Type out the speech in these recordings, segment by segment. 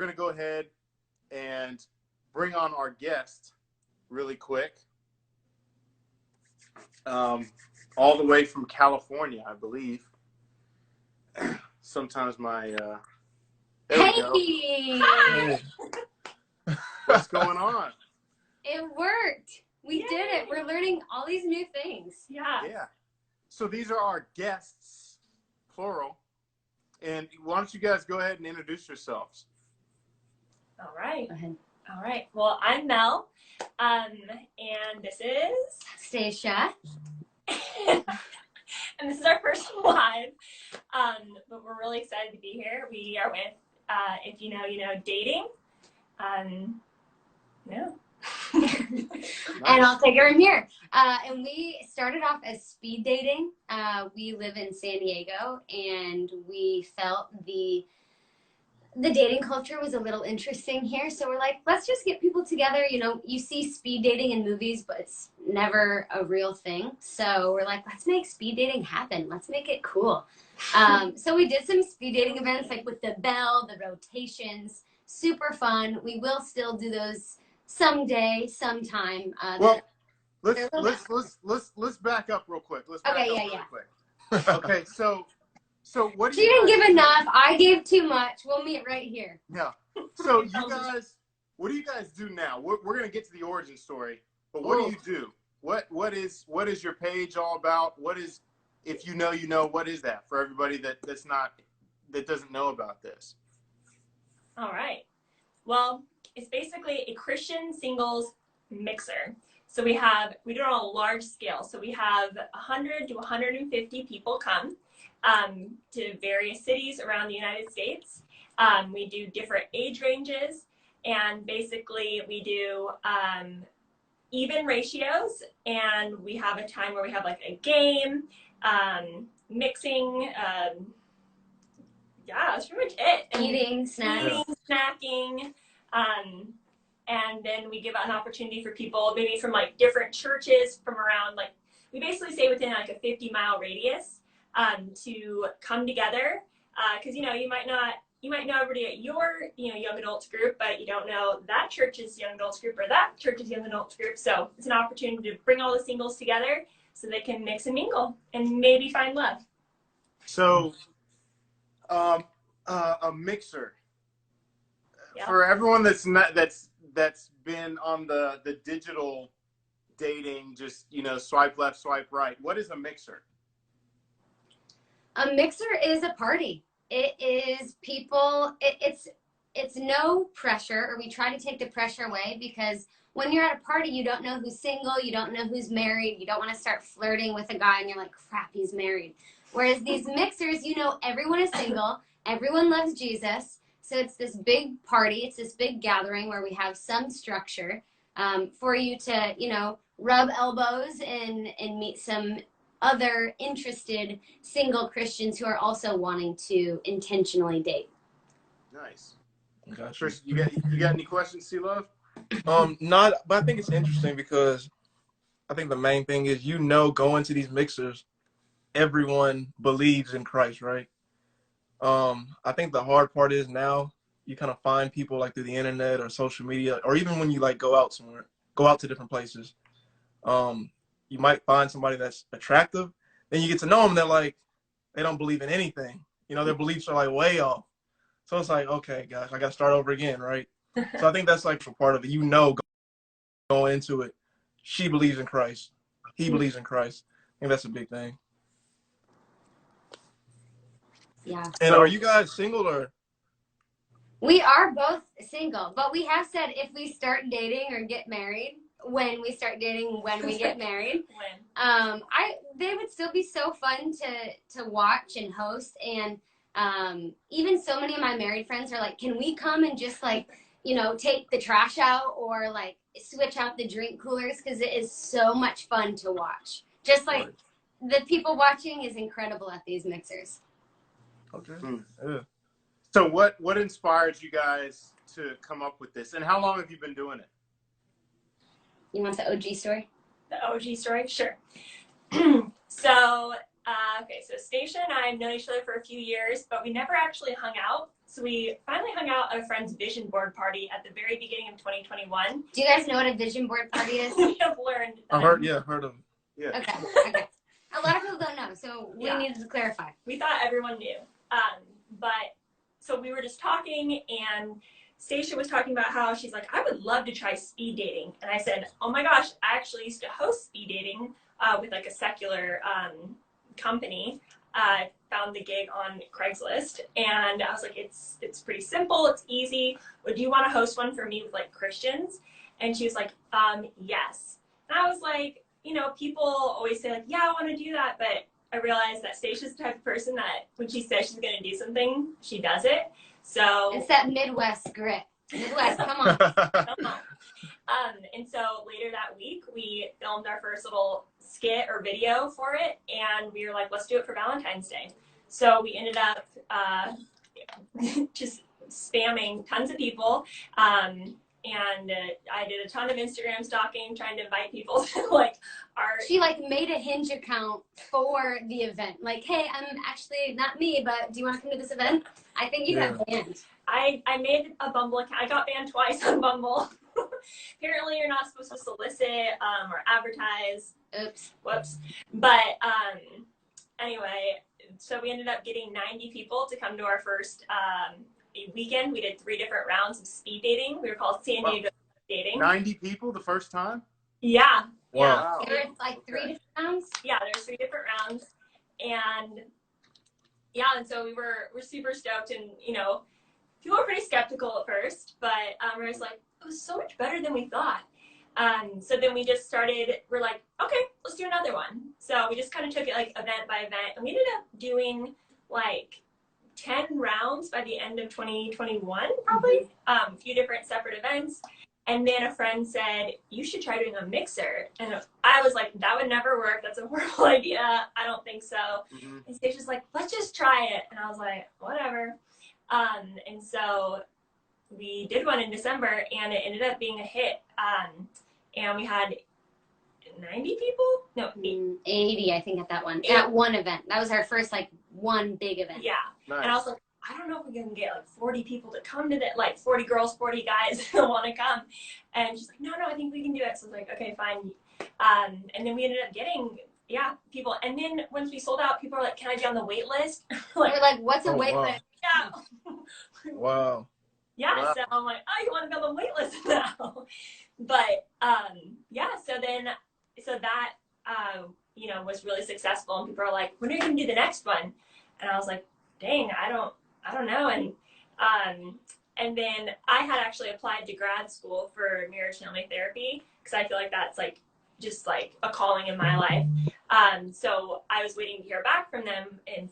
going to go ahead and bring on our guest really quick. All the way from California, I believe. Sometimes my there we go. Hi. What's going on? It worked. We did it. We're learning all these new things. Yeah. So these are our guests, plural. And why don't you guys go ahead and introduce yourselves? All right. Go ahead. All right. Well, I'm Mel, and this is Stacia. and this is our first live. But we're really excited to be here. We are with, if you know, dating. No. And I'll take her in here. And we started off as speed dating. We live in San Diego, and we felt the dating culture was a little interesting here. So we're like, let's just get people together. You know, you see speed dating in movies, but it's never a real thing. So we're like, let's make speed dating happen. Let's make it cool. So we did some speed dating events, like with the bell, the rotations, super fun. We will still do those someday, sometime. Well, let's back up real quick. Let's back up real quick. Okay, so what do She you didn't give enough. I gave too much. We'll meet right here. Yeah. So you guys, what do you guys do now? We're gonna get to the origin story, but what do you do? What is your page all about? What is, if you know, you know, what is that for everybody that doesn't know about this? All right. Well, it's basically a Christian singles mixer. So we do it on a large scale. So we have 100 to 150 people come to various cities around the United States. We do different age ranges, and basically we do even ratios, and we have a time where we have like a game, mixing, yeah, that's pretty much it. And Eating, snacking, and then we give out an opportunity for people maybe from like different churches from around, like, we basically say within like a 50-mile radius to come together, because you might know everybody at your young adults group, but you don't know that church's young adults group or that church's young adults group. So it's an opportunity to bring all the singles together so they can mix and mingle and maybe find love. So a mixer. Yeah. For everyone that's been on the digital dating, just swipe left, swipe right, what is a mixer? A mixer is a party. It is people, it's no pressure, or we try to take the pressure away, because when you're at a party, you don't know who's single, you don't know who's married, you don't want to start flirting with a guy and you're like, crap, he's married. Whereas these mixers, everyone is single, everyone loves Jesus, so it's this big party, it's this big gathering where we have some structure for you to, rub elbows and meet some other interested single Christians who are also wanting to intentionally date. Nice. Gotcha. Chris, you got any questions, C-Love? Not, but I think it's interesting because I think the main thing is, going to these mixers, everyone believes in Christ, right? I think the hard part is now you kind of find people like through the internet or social media, or even when you like go out somewhere, go out to different places. You might find somebody that's attractive, then you get to know them. They're like, they don't believe in anything. Their beliefs are like way off. So it's like, okay, gosh, I got to start over again, right? So I think that's like a part of it. Going into it, she believes in Christ. He believes in Christ. I think that's a big thing. Yeah. And are you guys single or? We are both single, but we have said if we start dating or get married, when we start dating, when we get married, they would still be so fun to watch and host. And even so many of my married friends are like, can we come and just like, take the trash out or like switch out the drink coolers? Because it is so much fun to watch. Just like the people watching is incredible at these mixers. Okay. Yeah. So what inspired you guys to come up with this, and how long have you been doing it? You want the OG story? The OG story? Sure. So Okay, so Stacia and I have known each other for a few years, but we never actually hung out. So we finally hung out at a friend's vision board party at the very beginning of 2021. Do you guys know what a vision board party is? We have learned that. I heard of it. Yeah. Okay. A lot of people don't know, so we needed to clarify. We thought everyone knew. But so we were just talking, and Stacia was talking about how she's like, I would love to try speed dating. And I said, oh my gosh, I actually used to host speed dating with like a secular company. I found the gig on Craigslist, and I was like, it's pretty simple, it's easy. Would you want to host one for me with like Christians? And she was like, yes. And I was like, you know, people always say like, yeah, I want to do that, but I realized that Stacia's the type of person that when she says she's going to do something, she does it. So it's that Midwest grit. Midwest, come on. Come on. And so later that week, we filmed our first little skit or video for it, and we were like, let's do it for Valentine's Day. So we ended up just spamming tons of people. And I did a ton of Instagram stalking, trying to invite people to like our. She like made a Hinge account for the event. Like, hey, I'm actually not me, but do you want to come to this event? I think you got banned. I made a Bumble account. I got banned twice on Bumble. Apparently, you're not supposed to solicit or advertise. Oops. Whoops. But anyway, so we ended up getting 90 people to come to our first weekend. We did 3 different rounds of speed dating. We were called San Diego Dating. 90 people the first time? Yeah. Wow. There was like 3 different rounds? Yeah, there's 3 different rounds. And yeah, and so we're super stoked, and you know, people were pretty skeptical at first, but we were just like, it was so much better than we thought. So then we just started, we're like, okay, let's do another one. So we just kind of took it like event by event, and we ended up doing like 10 rounds by the end of 2021, probably. A few different separate events. And then a friend said, you should try doing a mixer. And I was like, that would never work. That's a horrible idea. I don't think so. Mm-hmm. And Stacia's like, let's just try it. And I was like, whatever. And so we did one in December, and it ended up being a hit. And we had 90 people? No, 80, I think, at that one. 80. At one event. That was our first, like, one big event. Yeah. Nice. And I was like, I don't know if we can get like 40 people to come to that, like 40 girls, 40 guys that want to come. And she's like, no, I think we can do it. So I was like, okay, fine. And then we ended up getting, people. And then once we sold out, people are like, can I be on the wait list? We're like, what's a wait wow. list? Yeah. Wow. Yeah, Wow. so I'm like, oh, you want to be on the wait list now? But so that was really successful, and people are like, when are you gonna do the next one? And I was like, dang, I don't know. And then I had actually applied to grad school for marriage and family therapy, because I feel like that's like just like a calling in my life. So I was waiting to hear back from them in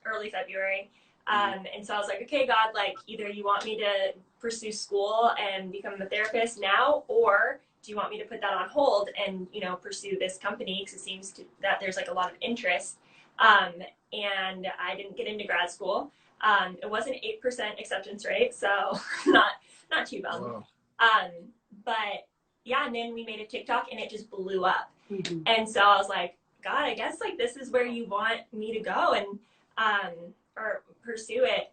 early February. And so I was like, okay, God, like either you want me to pursue school and become a therapist now, or do you want me to put that on hold and, pursue this company? Because it seems that there's like a lot of interest. And I didn't get into grad school. It was an 8% acceptance rate, so not too bad. Wow. But yeah, and then we made a TikTok, and it just blew up. Mm-hmm. And so I was like, God, I guess like this is where you want me to go and or pursue it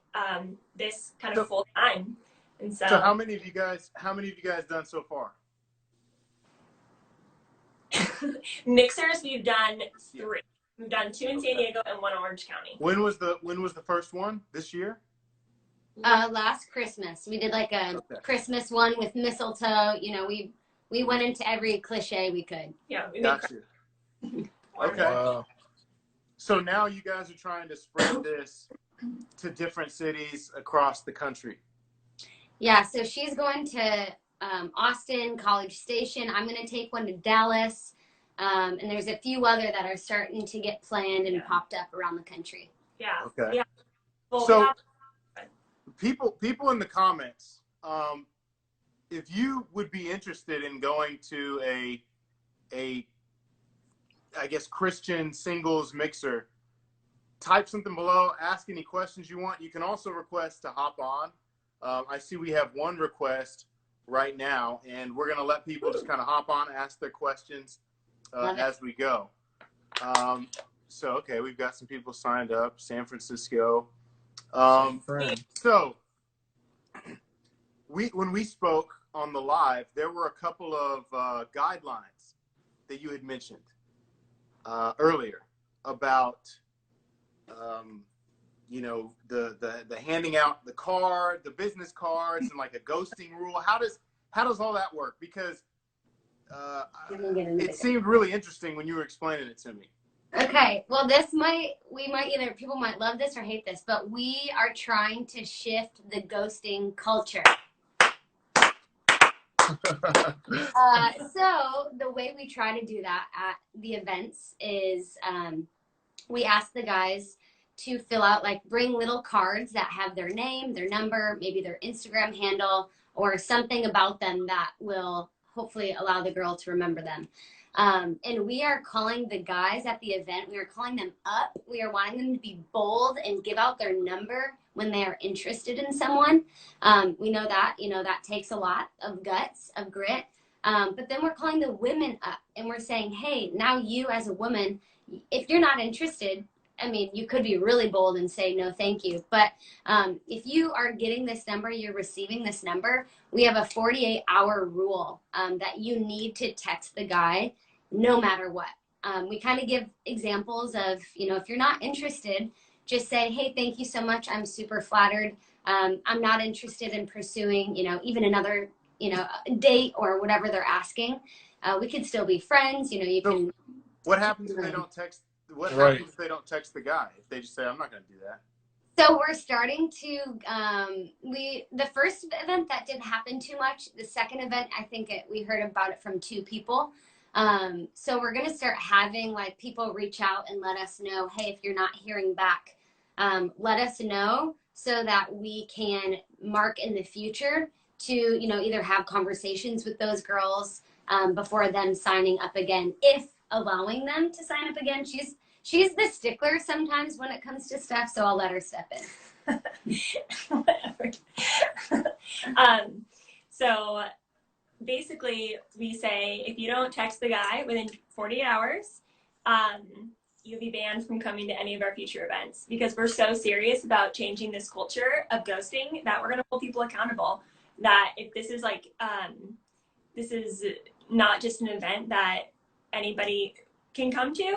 this kind of full time. And so how many of you guys done so far? mixers, we've done 3. We've done 2 in San Diego and 1 in Orange County. When was the first one? This year? Last Christmas. We did like a Christmas one with mistletoe. We went into every cliche we could. Yeah, we Gotcha. Okay. Wow. So now you guys are trying to spread this to different cities across the country. Yeah, so she's going to Austin, College Station. I'm going to take one to Dallas. And there's a few other that are starting to get planned and popped up around the country. Yeah. Okay. Yeah. Well, So people in the comments, if you would be interested in going to a I guess Christian singles mixer, type something below, ask any questions you want. You can also request to hop on. I see we have one request right now, and we're going to let people just kind of hop on, ask their questions as we go. So okay, we've got some people signed up. San Francisco. Friend. So when we spoke on the live, there were a couple of guidelines that you had mentioned earlier about you know, the handing out the card, the business cards, and like a ghosting rule. How does all that work? Because it seemed really interesting when you were explaining it to me. Okay, well, people might love this or hate this, but we are trying to shift the ghosting culture. So the way we try to do that at the events is we ask the guys to fill out, like, bring little cards that have their name, their number, maybe their Instagram handle, or something about them that will hopefully allow the girl to remember them. And we are calling the guys at the event, we are calling them up. We are wanting them to be bold and give out their number when they are interested in someone. We know that, that takes a lot of guts, of grit. But then we're calling the women up and we're saying, hey, now you as a woman, if you're not interested, I mean, you could be really bold and say, no, thank you. But if you are getting this number, you're receiving this number, we have a 48-hour rule that you need to text the guy no matter what. We kind of give examples of, if you're not interested, just say, hey, thank you so much. I'm super flattered. I'm not interested in pursuing, even another, date or whatever they're asking. We could still be friends. You can. What happens if they don't text? What happens if they don't text the guy? If they just say, I'm not going to do that. So we're starting to, the first event that didn't happen too much. The second event, I think we heard about it from 2 people. So we're going to start having like people reach out and let us know, hey, if you're not hearing back, let us know so that we can mark in the future to, either have conversations with those girls before them signing up again, if allowing them to sign up again. She's the stickler sometimes when it comes to stuff, so I'll let her step in. Whatever. So basically, we say if you don't text the guy within 48 hours, you'll be banned from coming to any of our future events, because we're so serious about changing this culture of ghosting that we're going to hold people accountable. That if this is like, this is not just an event that anybody can come to,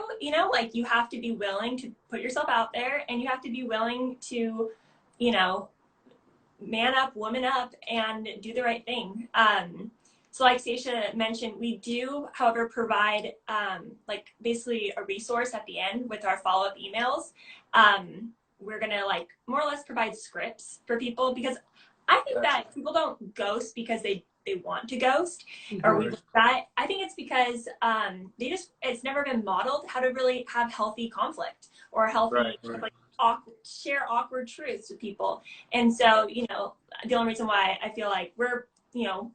like, you have to be willing to put yourself out there, and you have to be willing to, man up, woman up, and do the right thing. So like Stacia mentioned, we do, however, provide like basically a resource at the end with our follow-up emails. We're gonna like more or less provide scripts for people, because I think that people don't ghost because they want to ghost, or that. I think it's because it's never been modeled how to really have healthy conflict or healthy like share awkward truths with people. And so, the only reason why I feel like we're,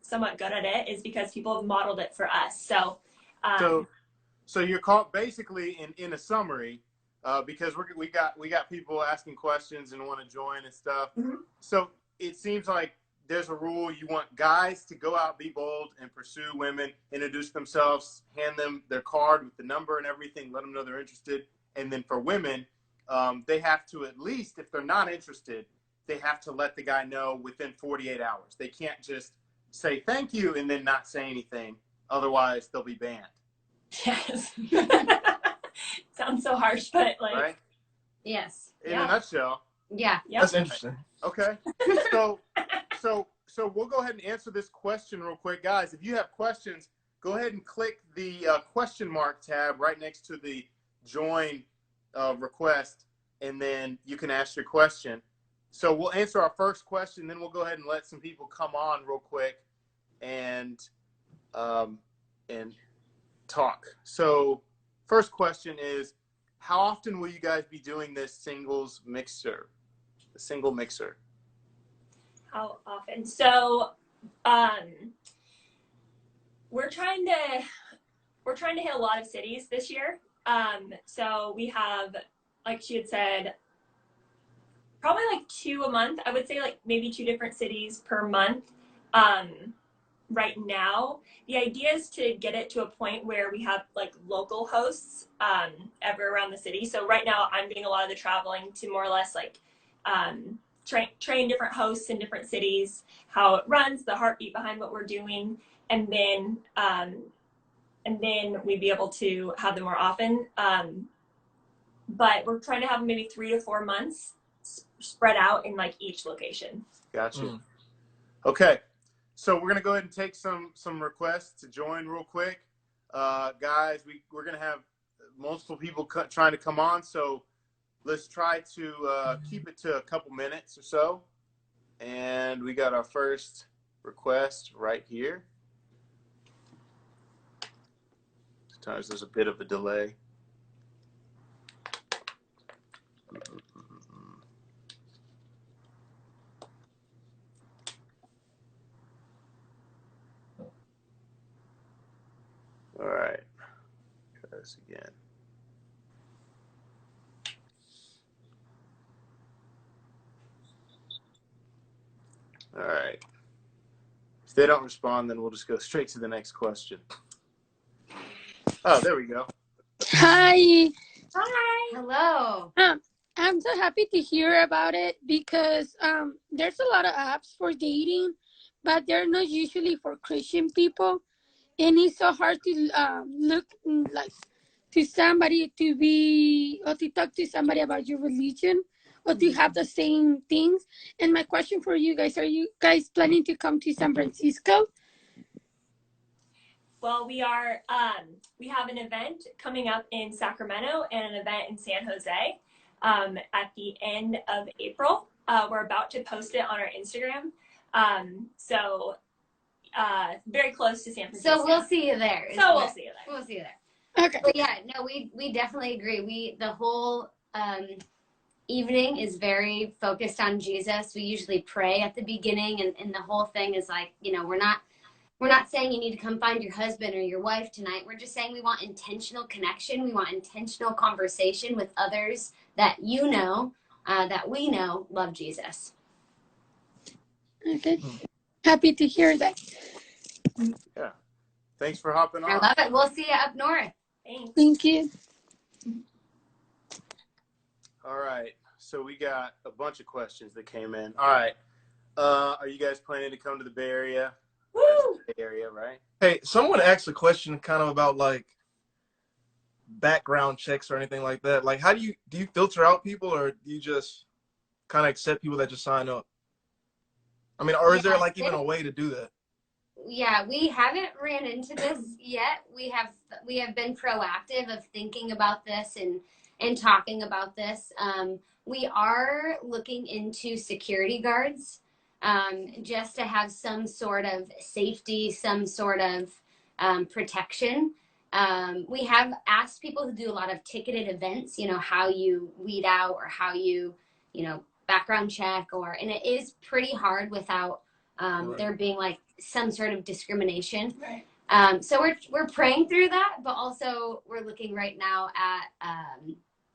somewhat good at it is because people have modeled it for us. So, so you're called basically in a summary, because we got people asking questions and want to join and stuff. Mm-hmm. So it seems like there's a rule. You want guys to go out, be bold, and pursue women, introduce themselves, hand them their card with the number and everything, let them know they're interested. And then for women, they have to, at least if they're not interested, they have to let the guy know within 48 hours. They can't just say thank you and then not say anything. Otherwise, they'll be banned. Yes. Sounds so harsh, but like. Right? Yes. In a nutshell. Yeah. That's interesting. Okay. So we'll go ahead and answer this question real quick. Guys, if you have questions, go ahead and click the question mark tab right next to the join request, and then you can ask your question. So we'll answer our first question, then we'll go ahead and let some people come on real quick and talk. So first question is, how often will you guys be doing this singles mixer, the single mixer? How often? So we're trying to hit a lot of cities this year. So we have, like she had said, probably like 2 a month. I would say like maybe 2 different cities per month. right now. The idea is to get it to a point where we have like local hosts ever around the city. So right now I'm doing a lot of the traveling to more or less like train different hosts in different cities, how it runs, the heartbeat behind what we're doing, and then we'd be able to have them more often. But we're trying to have maybe 3 to 4 months spread out in like each location. Gotcha. Okay. So we're gonna go ahead and take some requests to join real quick, guys. We're gonna have multiple people trying to come on, so let's try to keep it to a couple minutes or so. And we got our first request right here. Sometimes there's a bit of a delay. All right, try this again. All right. If they don't respond, then we'll just go straight to the next question. Oh, there we go. Hi. Hi. Hello. I'm so happy to hear about it because there's a lot of apps for dating, but they're not usually for Christian people, and it's so hard to look like to somebody to be or to talk to somebody about your religion or to have the same things. And my question for you guys: are you guys planning to come to San Francisco? Well, we are. We have an event coming up in Sacramento and an event in San Jose at the end of April. We're about to post it on our Instagram. So very close to San Francisco. So we'll see you there. We'll see you there. We'll see you there. Okay. But yeah, no, we definitely agree. The whole evening is very focused on Jesus. We usually pray at the beginning, and the whole thing is like, you know, we're not saying you need to come find your husband or your wife tonight. We're just saying we want intentional connection. We want intentional conversation with others that you know, that we know love Jesus. Okay. Happy to hear that. Yeah. Thanks for hopping on. I love it. We'll see you up north. Thanks. Thank you. All right. So we got a bunch of questions that came in. All right. Are you guys planning to come to the Bay Area? Woo! Bay Area, right? Hey, someone asked a question kind of about like background checks or anything like that. Like, how do you filter out people, or do you just kind of accept people that just sign up? I mean, or is there like even a way to do that? Yeah, we haven't ran into this yet. We have been proactive of thinking about this and talking about this. We are looking into security guards, just to have some sort of safety, some sort of protection. We have asked people who do a lot of ticketed events, you know, how you weed out or how you know, background check, and it is pretty hard without Right. there being like some sort of discrimination. Right. So we're praying through that, but also we're looking right now at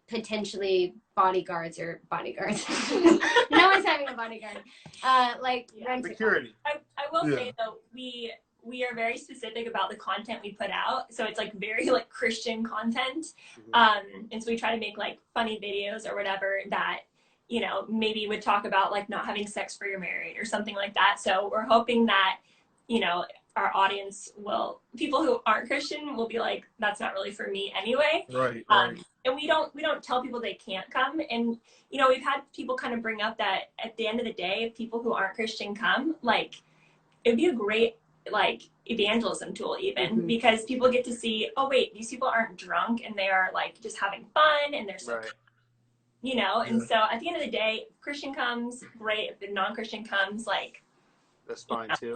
potentially bodyguards. No one's having a bodyguard. Rent Security. I will Yeah. say though, we are very specific about the content we put out. So it's like very like Christian content. And so we try to make like funny videos or whatever that, you know, maybe would talk about like not having sex before you're married or something like that. So we're hoping that, you know, our audience people who aren't Christian will be like, that's not really for me anyway. Right. And we don't tell people they can't come. And, you know, we've had people kind of bring up that at the end of the day, if people who aren't Christian come, like, it'd be a great, like, evangelism tool even, because people get to see, oh, wait, these people aren't drunk and they are, like, just having fun and they're so, Right. you know? And so at the end of the day, if Christian comes, great. If the non-Christian comes, like, That's fine too.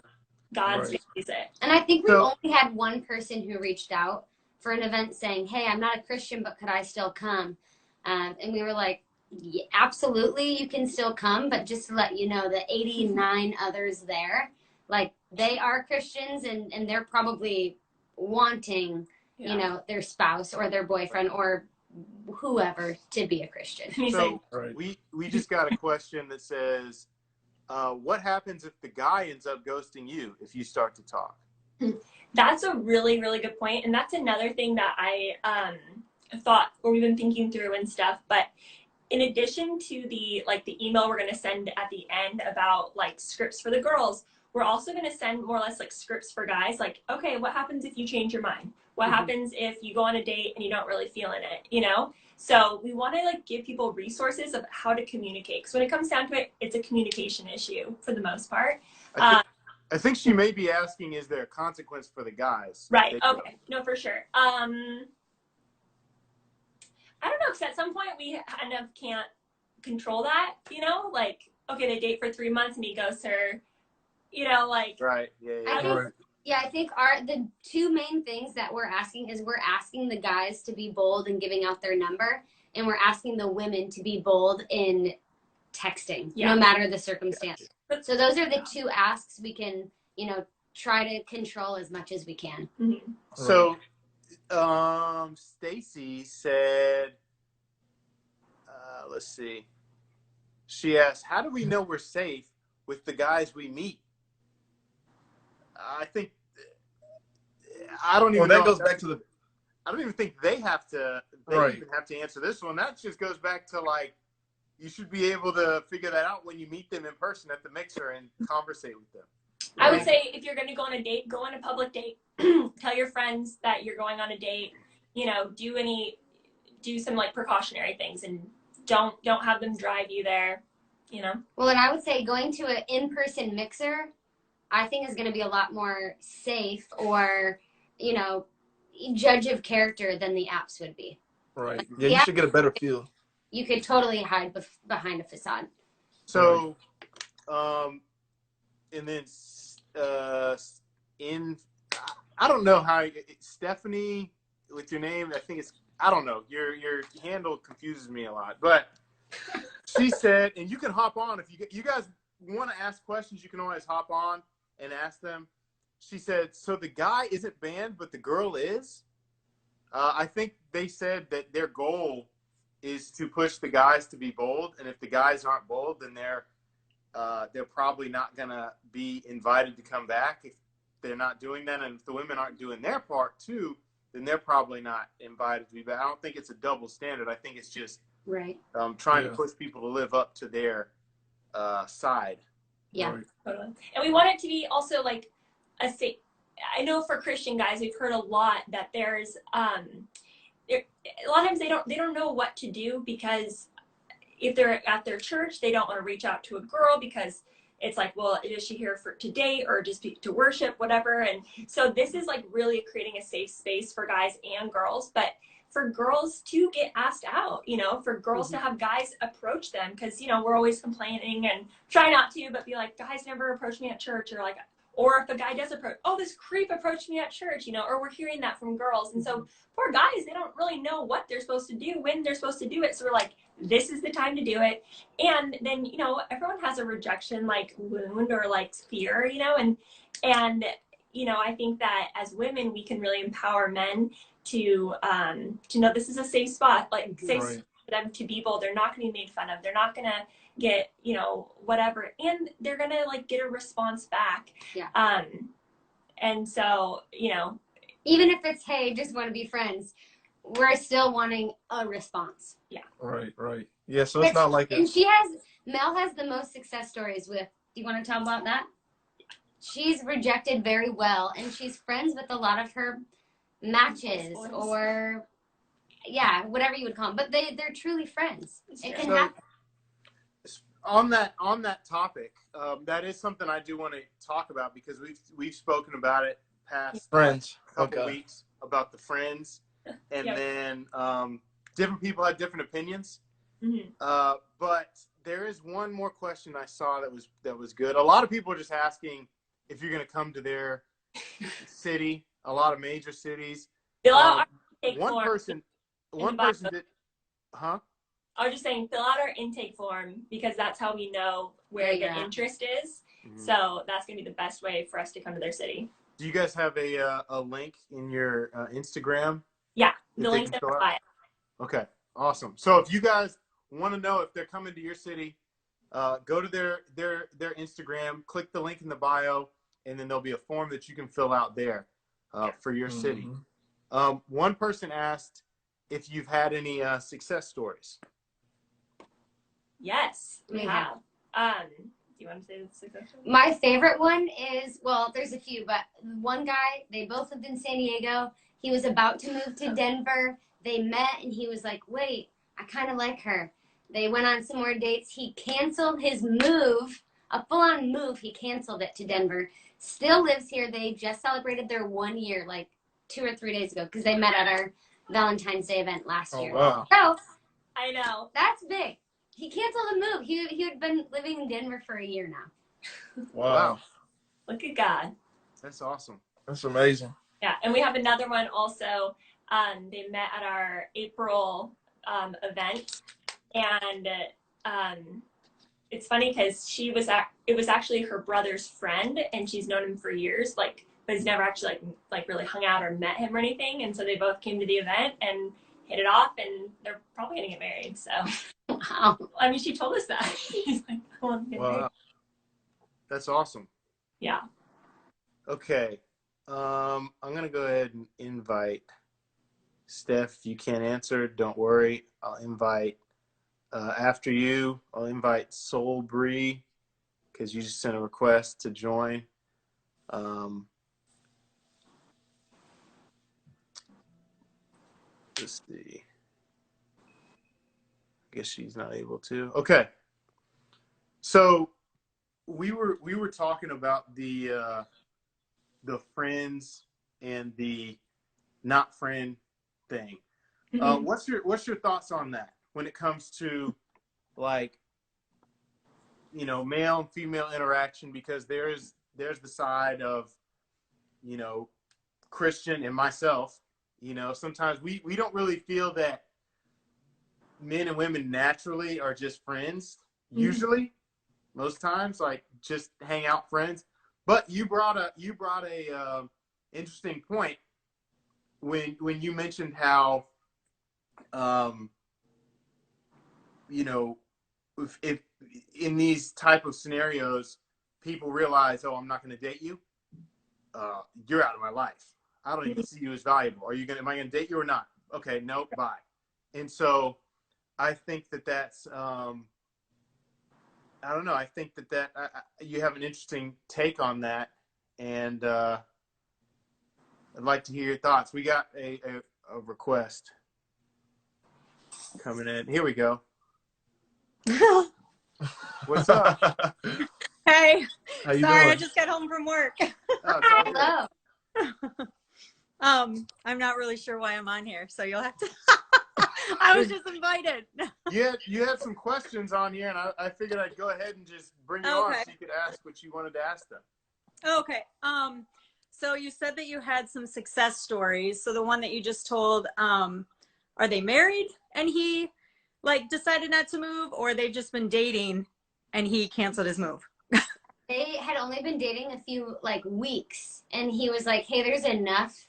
God's Right. sees it. And I think we've So- only had one person who reached out for an event saying, hey, I'm not a Christian, but could I still come? And we were like, yeah, absolutely, you can still come, but just to let you know, the 89 others there, like, they are Christians, and they're probably wanting, you know, their spouse or their boyfriend or whoever to be a Christian. And he's So Right. we just got a question that says, what happens if the guy ends up ghosting you if you start to talk? That's a really, really good point. And that's another thing that I thought, or we've been thinking through and stuff. But in addition to the email we're going to send at the end about like scripts for the girls, we're also going to send more or less like scripts for guys. Like, okay, what happens if you change your mind? What happens if you go on a date and you don't really feel in it, you know? So we want to like give people resources of how to communicate. Because when it comes down to it, it's a communication issue for the most part. I think she may be asking, is there a consequence for the guys? Right. Okay. No, for sure. I don't know, because at some point we kind of can't control that, you know? Like, okay, they date for 3 months and he ghosts her, you know, like. Right. Yeah. I think the two main things that we're asking is we're asking the guys to be bold in giving out their number, and we're asking the women to be bold in texting, no matter the circumstance. So those are the two asks we can, you know, try to control as much as we can. Mm-hmm. So, Stacy said, let's see. She asked, how do we know we're safe with the guys we meet? I think, I don't even know. That goes back to I don't even think they have to, even have to answer this one. That just goes back to like, you should be able to figure that out when you meet them in person at the mixer and conversate with them. I would say if you're going to go on a date, go on a public date. Tell your friends that you're going on a date. You know, do some like precautionary things, and don't have them drive you there. You know. Well, and I would say going to an in-person mixer, I think is going to be a lot more safe, or you know, judge of character than the apps would be. Right. Yeah, you should get a better feel. You could totally hide behind a facade. So, and then I don't know how Stephanie with your name. I think it's, I don't know. Your handle confuses me a lot. But she said, and you can hop on if you guys want to ask questions. You can always hop on and ask them. She said, so the guy isn't banned, but the girl is. I think they said that their goal is to push the guys to be bold, and if the guys aren't bold, then they're probably not gonna be invited to come back if they're not doing that. And if the women aren't doing their part too, then they're probably not invited to be back. I don't think it's a double standard. I think it's just trying to push people to live up to their side. Yeah, totally. And we want it to be also like a safe. I know for Christian guys, we've heard a lot that there's a lot of times they don't know what to do, because if they're at their church, they don't want to reach out to a girl because it's like, well, is she here to date or just to worship, whatever. And so this is like really creating a safe space for guys and girls, but for girls to get asked out, you know, for girls to have guys approach them, because, you know, we're always complaining and try not to, but be like, guys never approach me at church, or like, or if a guy does approach, oh, this creep approached me at church, you know, or we're hearing that from girls. And so poor guys, they don't really know what they're supposed to do, when they're supposed to do it. So we're like, this is the time to do it. And then, you know, everyone has a rejection like wound or like fear, you know, and, you know, I think that as women, we can really empower men to know this is a safe spot, like safe for them to be bold. They're not going to be made fun of. They're not going to get, you know, whatever, and they're gonna like get a response back. And so, you know, even if it's, hey, just want to be friends, we're still wanting a response. Right. Yeah, so it's not like and Mel has the most success stories with, do you want to talk about that? She's rejected very well, and she's friends with a lot of her matches, or whatever you would call them, but they're truly friends. It can happen. On that topic, that is something I do want to talk about, because we've spoken about it past couple weeks about the friends, and then different people had different opinions. But there is one more question I saw that was good. A lot of people are just asking if you're going to come to their city. A lot of major cities. One person did, huh? I was just saying, fill out our intake form, because that's how we know where the interest is. So that's going to be the best way for us to come to their city. Do you guys have a link in your Instagram? Yeah, the link's in the bio. Okay, awesome. So if you guys want to know if they're coming to your city, go to their Instagram, click the link in the bio, and then there'll be a form that you can fill out there for your city. One person asked if you've had any success stories. Yes, we We have. Do you want to say the success story? My favorite one is, well, there's a few, but one guy, they both lived in San Diego. He was about to move to Denver. They met and he was like, wait, I kind of like her. They went on some more dates. He canceled his move, a full-on move. He canceled it to Denver. Still lives here. They just celebrated their 1 year, like 2 or 3 days ago, because they met at our Valentine's Day event last year. Wow. So I know. that's big. He canceled the move. He had been living in Denver for a year now. Wow. Look at God. That's awesome. That's amazing. Yeah, and we have another one also. They met at our April event, and it's funny because it was actually her brother's friend, and she's known him for years, like, but has never actually like really hung out or met him or anything. And so they both came to the event and hit it off, and they're probably gonna get married. So, Wow. I mean, she told us that. She's like, I want to get married. Wow. That's awesome. Yeah. Okay. I'm going to go ahead and invite Steph. If you can't answer, don't worry. I'll invite, after you, I'll invite Soul Bree, because you just sent a request to join. Let's see. I guess she's not able to. Okay. So we were talking about the friends and the not friend thing. What's your thoughts on that when it comes to, like, you know, male and female interaction? Because there's the side of, you know, Christian and myself. You know, sometimes we don't really feel that men and women naturally are just friends. Usually, most times, like, just hang out friends. But you brought a interesting point when you mentioned how, you know, if in these type of scenarios, people realize, oh, I'm not going to date you. You're out of my life. I don't even see you as valuable. Am I going to date you or not? Okay, nope, bye. And so I think that's, I don't know. I think that you have an interesting take on that, and I'd like to hear your thoughts. We got a request coming in. Here we go. What's up? Hey, How you sorry, doing? I just got home from work. Oh, it's all good. Hello. I'm not really sure why I'm on here, so you'll have to. I was just invited. You had some questions on here, and I figured I'd go ahead and just bring you on Okay. so you could ask what you wanted to ask them. Okay. So you said that you had some success stories. So the one that you just told, are they married and he like decided not to move, or they've just been dating and he canceled his move? They had only been dating a few like weeks, and he was like, hey, there's enough,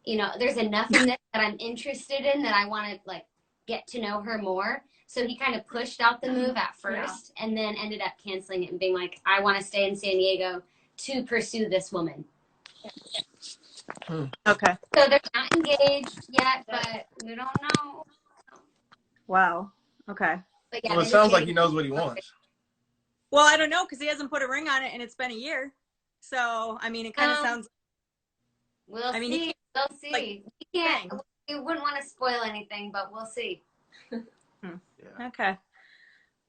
you know, there's enough in this that I'm interested in, that I want to like get to know her more. So he kind of pushed out the move at first, and then ended up canceling it and being like, I want to stay in San Diego to pursue this woman. Okay. So they're not engaged yet, but we don't know. Wow. Okay. But yeah, Well, it they've been sounds like he dating- knows what he wants. Well, I don't know, because he hasn't put a ring on it and it's been a year. So, I mean, it kind of sounds. We'll I mean, see. We'll see. like, We can't. We wouldn't want to spoil anything, but we'll see. Yeah. Okay.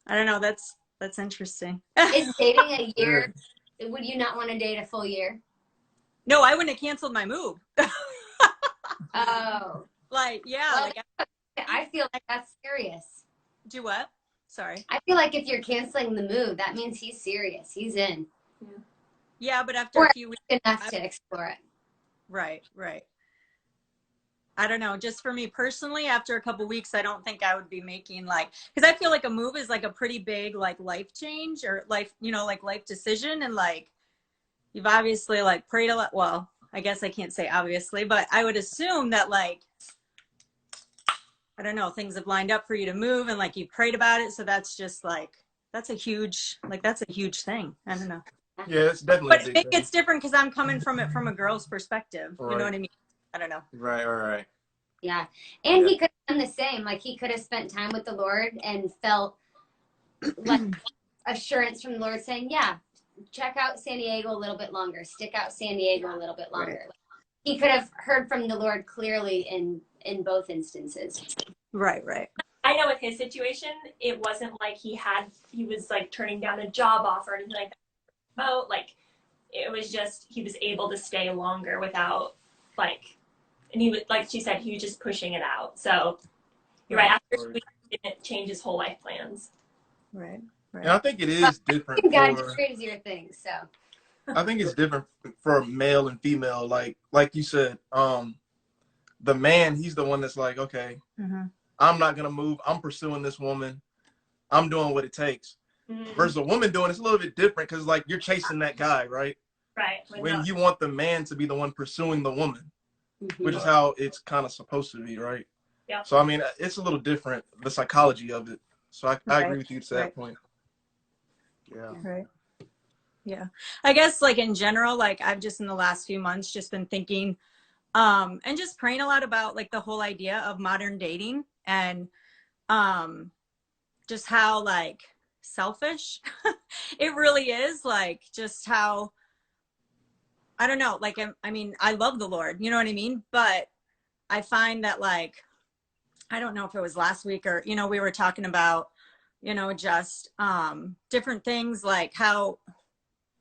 I don't know. That's interesting. Is dating a year? Would you not want to date a full year? No, I wouldn't have canceled my move. Oh, Like, yeah. Well, Like, I feel like that's serious. do what? Sorry. I feel like if you're canceling the move, that means he's serious. He's in. Yeah, but after Or a few weeks. enough to explore it. Right. I don't know. Just for me personally, after a couple weeks, I don't think I would be making like, because I feel like a move is like a pretty big like life change or life, you know, like life decision. And like, you've obviously like prayed a lot. Well, I guess I can't say obviously, but I would assume that like, I don't know, things have lined up for you to move and like you prayed about it. So that's just like that's a huge thing. I don't know. Yeah, it's definitely But a big maybe thing. it's different because I'm coming from it from a girl's perspective. You know what I mean? I don't know. Right. Yeah. And Yeah. he could have done the same. Like he could have spent time with the Lord and felt like assurance from the Lord saying, yeah, check out San Diego a little bit longer, stick out San Diego a little bit longer. Right. Like, he could have heard from the Lord clearly in both instances. Right. I know with his situation, it wasn't like he was like turning down a job offer or anything like that. Oh, like it was just he was able to stay longer without like, and he was like she said he was just pushing it out. So you're right. After he didn't change his whole life plans. Right. And I think it is different God for. crazier things. So I think it's different for male and female. Like you said, the man, he's the one that's like, okay, I'm not gonna move. I'm pursuing this woman. I'm doing what it takes. Versus a woman doing it's a little bit different because like you're chasing that guy, right? Right. When you want the man to be the one pursuing the woman, which is how it's kind of supposed to be, right? Yeah. So I mean, it's a little different, the psychology of it. So I agree with you to that point. Yeah. Right. Yeah. I guess like in general, like I've just in the last few months just been thinking and just praying a lot about like the whole idea of modern dating and just how like selfish it really is, like just how I don't know, like I mean I love the Lord, you know what I mean, but I find that like I don't know if it was last week or you know we were talking about you know just different things like how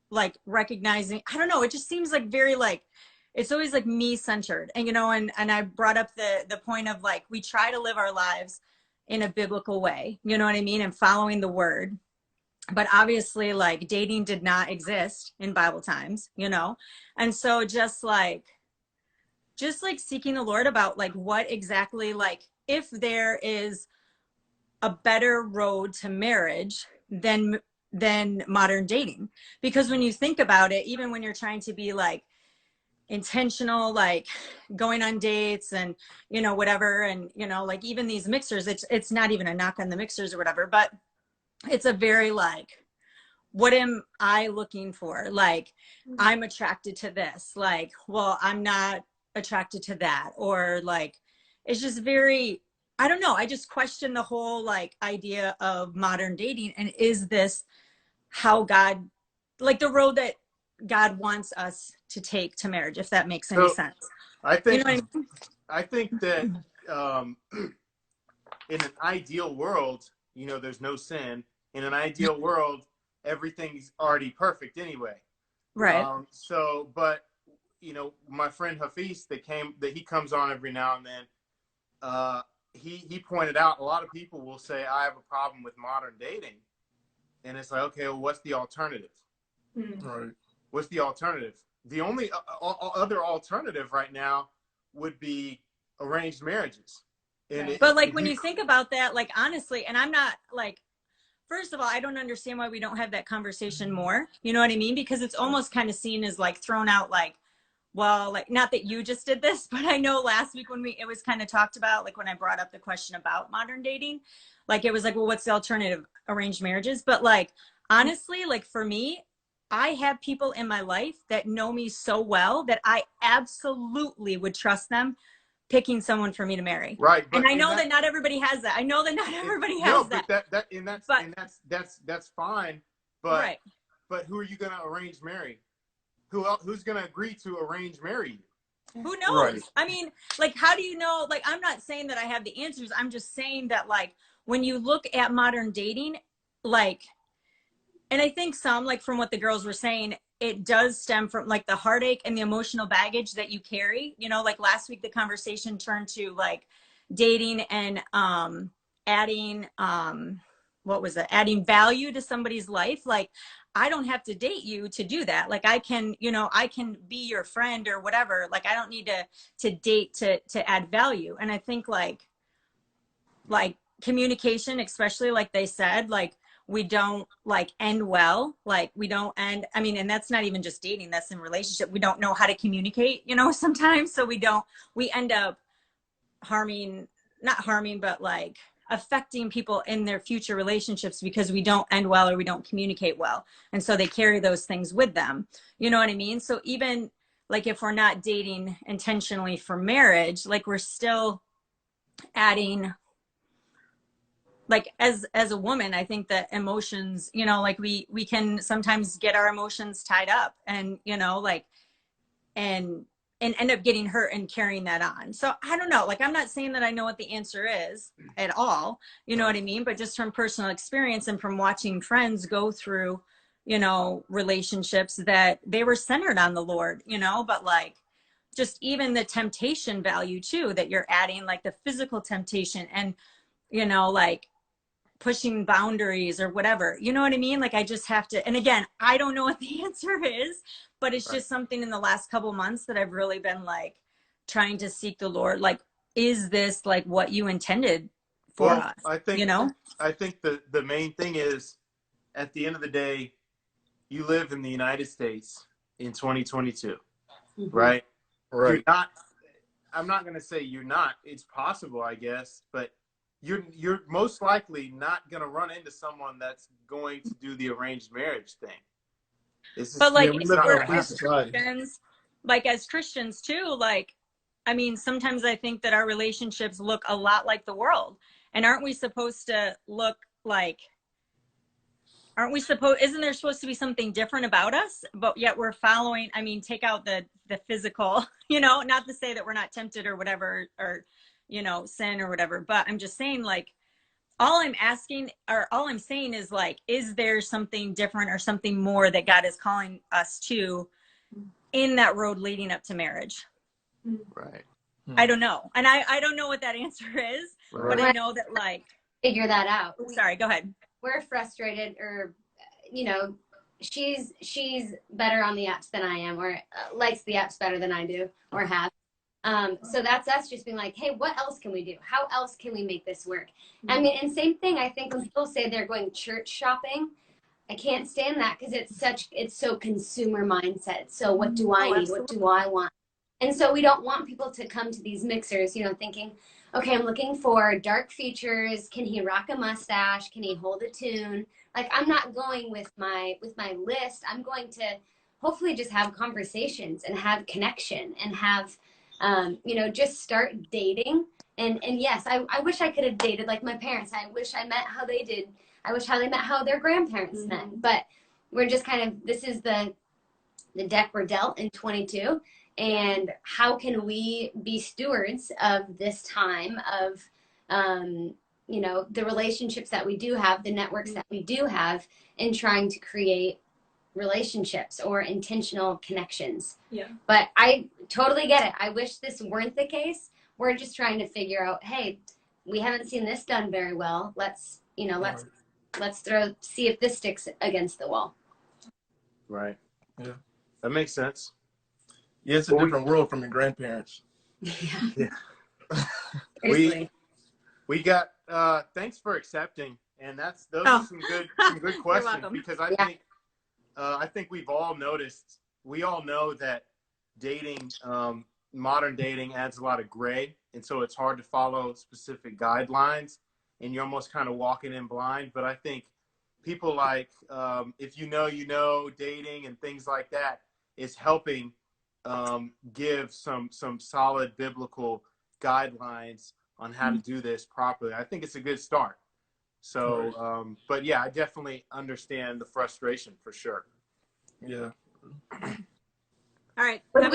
like recognizing I don't know, it just seems like very like it's always like me centered and you know and I brought up the point of like we try to live our lives in a biblical way, you know what I mean, and following the word, but obviously like dating did not exist in Bible times, you know, and so just like seeking the Lord about like what exactly like if there is a better road to marriage than modern dating, because when you think about it, even when you're trying to be like intentional, like going on dates and you know whatever, and you know like even these mixers, it's not even a knock on the mixers or whatever, but it's a very like what am I looking for, like I'm attracted to this, like well I'm not attracted to that, or like it's just very I don't know, I just question the whole like idea of modern dating, and is this how God, like the road that God wants us to take to marriage, if that makes any sense. I think, you know what I mean? I think that in an ideal world, you know, there's no sin. In an ideal world, everything's already perfect anyway. Right. So, but you know, my friend Hafiz that he comes on every now and then, he pointed out a lot of people will say, I have a problem with modern dating. And it's like, okay, well, what's the alternative? Right. What's the alternative? The only other alternative right now would be arranged marriages. And but like when you think about that, like honestly, and I'm not like, first of all, I don't understand why we don't have that conversation more. You know what I mean? Because it's almost kind of seen as like thrown out like, well, like not that you just did this, but I know last week when it was kind of talked about, like when I brought up the question about modern dating, like it was like, well, what's the alternative? Arranged marriages. But like, honestly, like for me, I have people in my life that know me so well that I absolutely would trust them picking someone for me to marry. Right. And I know that not everybody has that. I know that not everybody has that. That's fine. But right. But who are you going to arrange marry? Who's going to agree to arrange marry you? Who knows? Right. I mean, like, how do you know? Like, I'm not saying that I have the answers. I'm just saying that, like, when you look at modern dating, like, and I think some, like, from what the girls were saying, it does stem from, like, the heartache and the emotional baggage that you carry. You know, like, last week, the conversation turned to, like, dating and adding, what was it? Adding value to somebody's life. Like, I don't have to date you to do that. Like I can, you know, I can be your friend or whatever. Like I don't need to date to add value. And I think like communication, especially like they said, like we don't like end well. Like we don't end, I mean, and that's not even just dating, that's in relationship. We don't know how to communicate, you know, sometimes. So we end up not harming, but like, affecting people in their future relationships because we don't end well or we don't communicate well. And so they carry those things with them. You know what I mean? So even like if we're not dating intentionally for marriage, like we're still adding, like as a woman, I think that emotions, you know, like we can sometimes get our emotions tied up and, you know, like, and end up getting hurt and carrying that on. So I don't know, like, I'm not saying that I know what the answer is at all, you know what I mean? But just from personal experience and from watching friends go through, you know, relationships that they were centered on the Lord, you know, but like just even the temptation value too, that you're adding, like the physical temptation and, you know, like pushing boundaries or whatever, you know what I mean? Like I just have to, and again, I don't know what the answer is, but it's just something in the last couple months that I've really been like trying to seek the Lord. Like, is this like what you intended for us? I think, you know, I think the main thing is at the end of the day, you live in the United States in 2022, right? Right. You're not, I'm not going to say you're not, it's possible, I guess, but you're most likely not going to run into someone that's going to do the arranged marriage thing. But like, we if live in we're a free as society. Christians, like as Christians too, like, I mean, sometimes I think that our relationships look a lot like the world. And aren't we supposed to look like, isn't there supposed to be something different about us? But yet we're following, I mean, take out the physical, you know, not to say that we're not tempted or whatever, or, you know, sin or whatever, but I'm just saying, like, all I'm asking, or all I'm saying is like, is there something different or something more that God is calling us to in that road leading up to marriage? Right. I don't know. And I don't know what that answer is, but I know that, like, Figure that out. sorry, go ahead. We're frustrated, or you know, she's better on the apps than I am, or likes the apps better than I do, or have. So that's us just being like, hey, what else can we do? How else can we make this work? I mean, and same thing, I think when people say they're going church shopping, I can't stand that because it's so consumer mindset. So what do I need? What do I want? And so we don't want people to come to these mixers, you know, thinking, okay, I'm looking for dark features. Can he rock a mustache? Can he hold a tune? Like, I'm not going with my list. I'm going to hopefully just have conversations and have connection and have, you know, just start dating. And yes, I wish I could have dated like my parents. I wish I met how they did. I wish how they met how their grandparents met. But we're just kind of, this is the deck we're dealt in 22. And how can we be stewards of this time of, you know, the relationships that we do have, the networks that we do have, in trying to create relationships or intentional connections. Yeah. But I totally get it. I wish this weren't the case. We're just trying to figure out, hey, we haven't seen this done very well. Let's, you know, let's see if this sticks against the wall. Right. Yeah. That makes sense. Yeah, it's a different world from your grandparents. Yeah. Seriously. We got thanks for accepting, and those are some good questions, because I think we've all noticed, we all know that dating, modern dating adds a lot of gray, and so it's hard to follow specific guidelines, and you're almost kind of walking in blind. But I think people like if you know dating and things like that is helping give some solid biblical guidelines on how to do this properly. I think it's a good start. So, but yeah, I definitely understand the frustration for sure. Yeah. All right. Would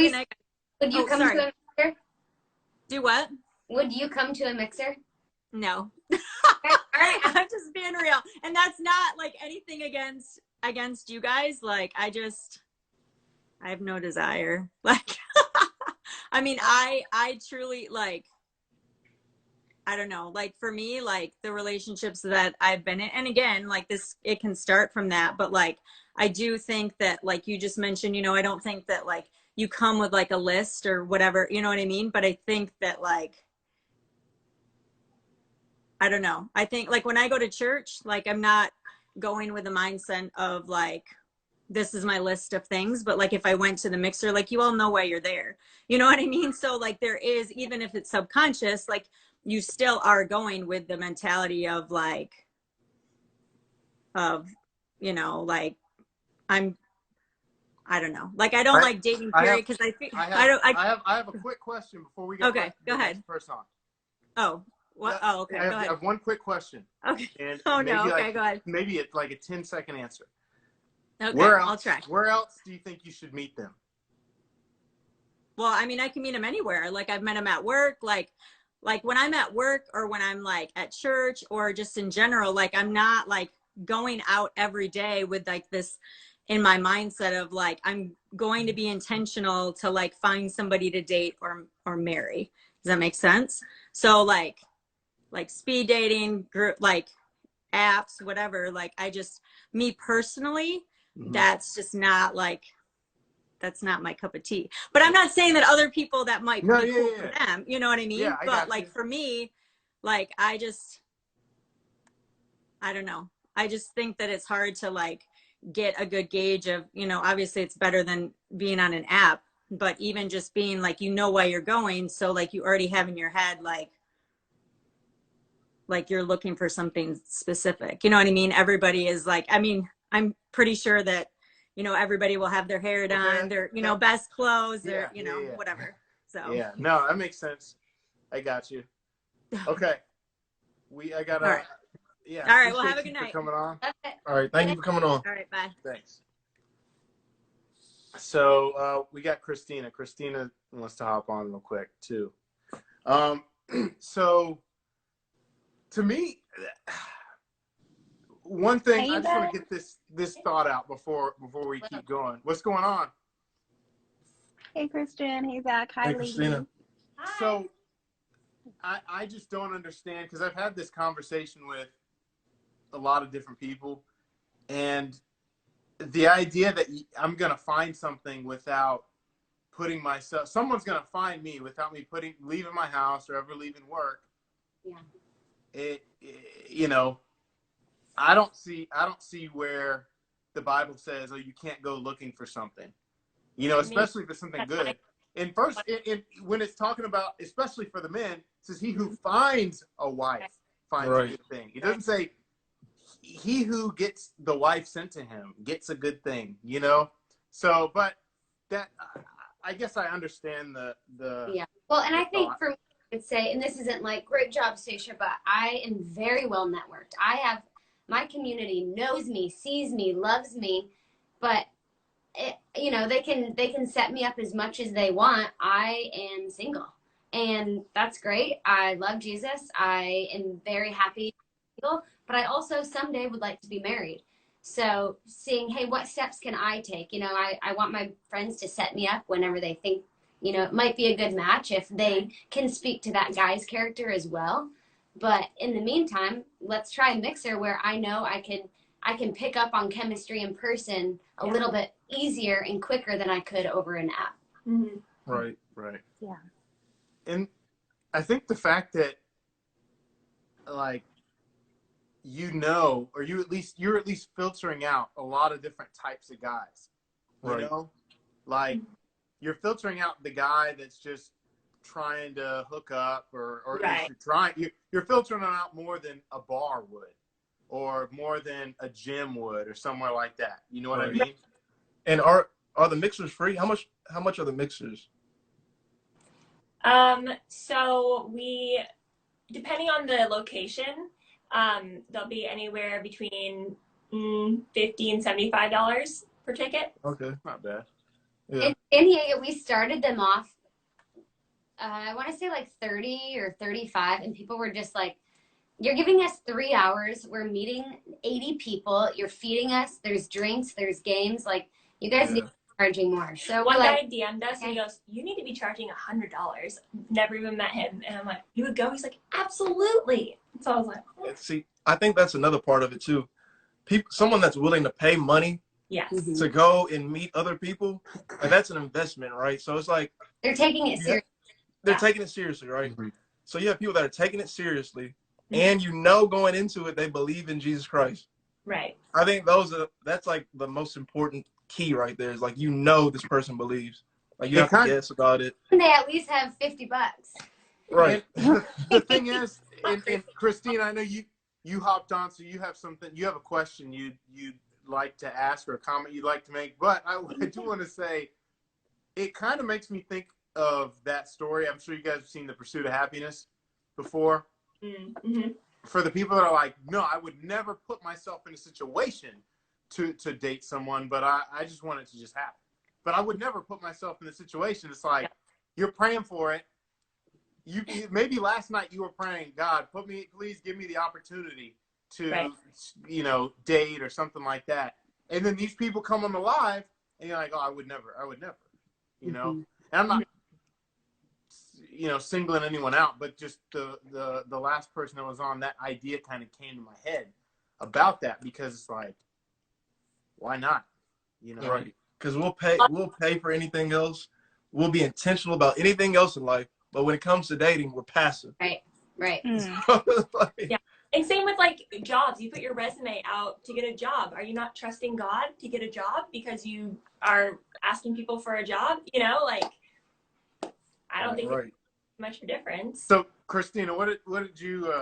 you come sorry. to a mixer? Do what? Would you come to a mixer? No. All right. I'm just being real. And that's not like anything against you guys. Like, I have no desire. Like, I mean, I truly, like, I don't know, like for me, like the relationships that I've been in, and again, like this, it can start from that, but like, I do think that, like you just mentioned, you know, I don't think that like you come with like a list or whatever, you know what I mean? But I think that, like, I don't know. I think like when I go to church, like I'm not going with the mindset of like, this is my list of things, but like if I went to the mixer, like you all know why you're there, you know what I mean? So like there is, even if it's subconscious, like you still are going with the mentality of like, you know, like I don't know. Like, I don't like dating period because I think I have a quick question before we get okay, go ahead. next person on. Oh, what? Oh, okay. Go ahead. I have one quick question. Okay. And oh no. Okay, go ahead. Maybe it's like a 10-second answer. Okay, I'll try. Where else do you think you should meet them? Well, I mean, I can meet them anywhere. Like, I've met them at work. Like when I'm at work or when I'm like at church or just in general. Like, I'm not like going out every day with like this in my mindset of like, I'm going to be intentional to like find somebody to date or marry. Does that make sense? So like speed dating, group, like apps, whatever. Like, me personally, that's just not like, that's not my cup of tea. But I'm not saying that other people that might be cool for them. You know what I mean? Yeah, but like for me, like I don't know. I just think that it's hard to like get a good gauge of, you know, obviously it's better than being on an app, but even just being like, you know why you're going. So like you already have in your head, like you're looking for something specific. You know what I mean? Everybody is like, I mean, I'm pretty sure that, you know, everybody will have their hair done, their, you know, best clothes, their, you know, whatever. So yeah, no, that makes sense. I got you. Okay, I gotta. All right. Yeah. All right. Well, have a good night. For coming on. All right. Thank you for coming on. All right. Bye. Thanks. So we got Christina. Christina wants to hop on real quick too. So to me, one thing I just want to get this thought out before we keep going. What's going on? Hey, Christian. Hey, Zach. Hi, Hey, Christina. Hi. So I just don't understand, because I've had this conversation with a lot of different people, and the idea that I'm going to find something without putting myself, someone's going to find me without me leaving my house or ever leaving work. Yeah. You know, I don't see where the Bible says, oh, you can't go looking for something, you know, especially for something good. And first, when it's talking about, especially for the men, it says he who finds a wife finds a good thing. It doesn't say he who gets the wife sent to him gets a good thing, you know? So, but that, I guess I understand the yeah. Well, and I think for me, I would say, and this isn't like great job, Stacia, but I am very well networked. My community knows me, sees me, loves me, but you know, they can set me up as much as they want. I am single, and that's great. I love Jesus. I am very happy single, but I also someday would like to be married. So seeing, hey, what steps can I take? You know, I want my friends to set me up whenever they think, you know, it might be a good match if they can speak to that guy's character as well. But in the meantime, let's try a mixer where I know I can pick up on chemistry in person a little bit easier and quicker than I could over an app. Mm-hmm. Right. Yeah. And I think the fact that, like, you know, or you're at least filtering out a lot of different types of guys. You know, like you're filtering out the guy that's just trying to hook up, or you're filtering them out more than a bar would, or more than a gym would, or somewhere like that. You know what I mean? And are the mixers free? How much are the mixers? So depending on the location, they'll be anywhere between $50 and $75 per ticket. Okay. Not bad. Yeah. In San Diego, we started them off, I want to say like 30 or 35, and people were just like, you're giving us 3 hours. We're meeting 80 people. You're feeding us. There's drinks. There's games. Like, you guys need to be charging more. So one guy DM'd us and he goes, you need to be charging $100. Never even met him. And I'm like, you would go? He's like, absolutely. So I was like, See, I think that's another part of it too. Someone that's willing to pay money yes, to go and meet other people, and that's an investment, right? So it's like they're taking it seriously. They're taking it seriously, right? Mm-hmm. So you have people that are taking it seriously, and you know, going into it, they believe in Jesus Christ. right. I think that's like the most important key right there. Is like, you know, this person believes. Like, you have to guess about it. They at least have $50. Right. And the thing is, and Christine, I know you hopped on, so you have a question you'd like to ask or a comment you'd like to make. But I do want to say, it kind of makes me think of that story. I'm sure you guys have seen The Pursuit of Happiness before. Mm-hmm. For the people that are like, no, I would never put myself in a situation to date someone, but I just want it to just happen. But I would never put myself in the situation. It's like, you're praying for it. Maybe last night you were praying, God, please give me the opportunity to, date or something like that. And then these people come on the live, and you're like, oh, I would never, And I'm not, singling anyone out, but just the last person that was on, that idea kind of came to my head about that, because it's like, why not? Right. Because we'll pay for anything else. We'll be intentional about anything else in life. But when it comes to dating, we're passive. Right. Yeah. And same with like jobs. You put your resume out to get a job. Are you not trusting God to get a job because you are asking people for a job? I don't think there's much of a difference. So Christina, what did you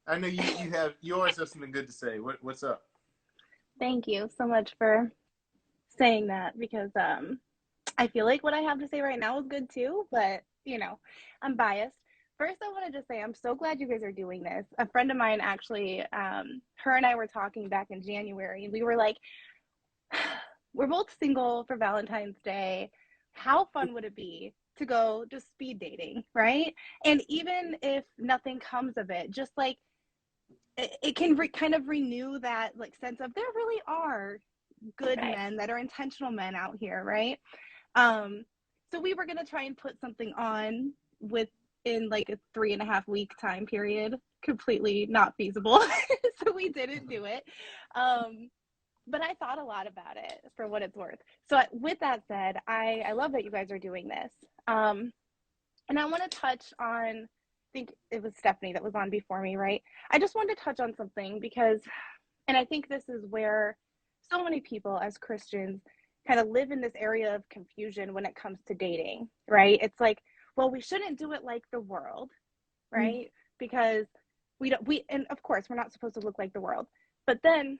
I know you always have something good to say. What's up? Thank you so much for saying that, because I feel like what I have to say right now is good too, but I'm biased. First, I want to just say I'm so glad you guys are doing this. A friend of mine actually, her and I were talking back in January, and we were like, we're both single for Valentine's Day. How fun would it be to go just speed dating, right? And even if nothing comes of it, just like it can kind of renew that like sense of there really are good men that are intentional men out here, right? So we were gonna try and put something on within like a 3.5 week time period. Completely not feasible. So we didn't do it. But I thought a lot about it, for what it's worth. So with that said, I love that you guys are doing this. And I want to touch on, I think it was Stephanie that was on before me, right? I just wanted to touch on something because, and I think this is where so many people as Christians kind of live in this area of confusion when it comes to dating, right? It's like, well, we shouldn't do it like the world, right? Because and of course we're not supposed to look like the world. But then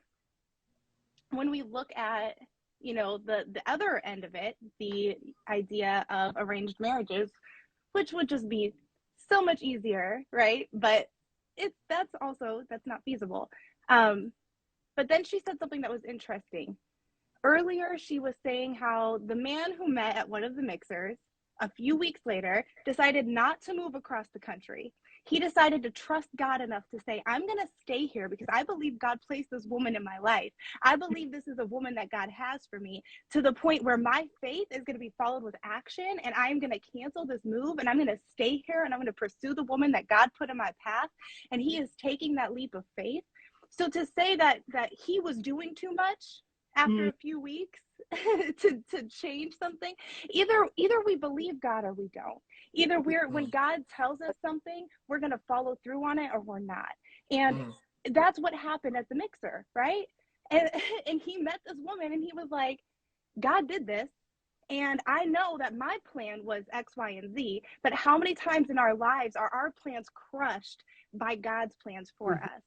when we look at, the other end of it, the idea of arranged marriages, which would just be so much easier, right? But that's not feasible. But then she said something that was interesting. Earlier, she was saying how the man who met at one of the mixers a few weeks later decided not to move across the country. He decided to trust God enough to say, I'm going to stay here because I believe God placed this woman in my life. I believe this is a woman that God has for me, to the point where my faith is going to be followed with action, and I'm going to cancel this move, and I'm going to stay here, and I'm going to pursue the woman that God put in my path. And he is taking that leap of faith. So to say that he was doing too much after a few weeks to change something, either we believe God or we don't. Either when God tells us something, we're going to follow through on it, or we're not. And that's what happened at the mixer, right? And he met this woman, and he was like, God did this, and I know that my plan was X, Y, and Z, but how many times in our lives are our plans crushed by God's plans for us?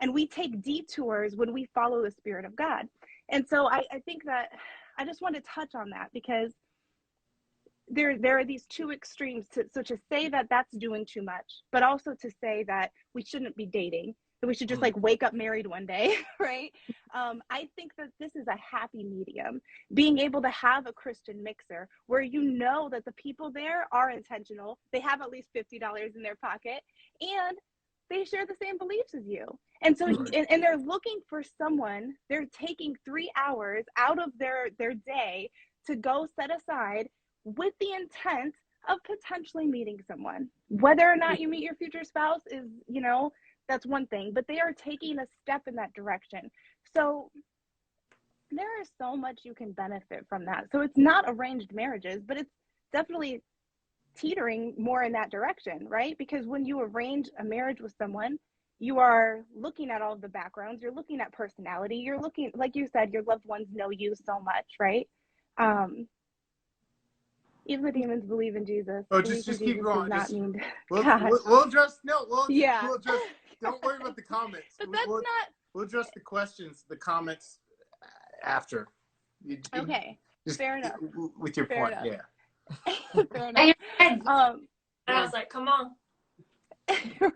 And we take detours when we follow the Spirit of God. And so I think that I just want to touch on that, because there are these two extremes. So to say that that's doing too much, but also to say that we shouldn't be dating, that we should just like wake up married one day, right? I think that this is a happy medium, being able to have a Christian mixer where that the people there are intentional, they have at least $50 in their pocket, and they share the same beliefs as you. And so, and they're looking for someone, they're taking 3 hours out of their day to go set aside with the intent of potentially meeting someone. Whether or not you meet your future spouse is, that's one thing, but they are taking a step in that direction. So there is so much you can benefit from that. So it's not arranged marriages, but it's definitely teetering more in that direction, right? Because when you arrange a marriage with someone, you are looking at all of the backgrounds, you're looking at personality, you're looking, like you said, your loved ones know you so much, right? Even the demons believe in Jesus. Oh, Belief just in keep Jesus going. does not Just, mean we'll, God. we'll address, no, Yeah. we'll address, don't worry about the comments. But that's not We'll address the questions, the comments after. okay. Just Fair enough. with your Fair point, enough. yeah. Fair enough. I heard And I was like, come on.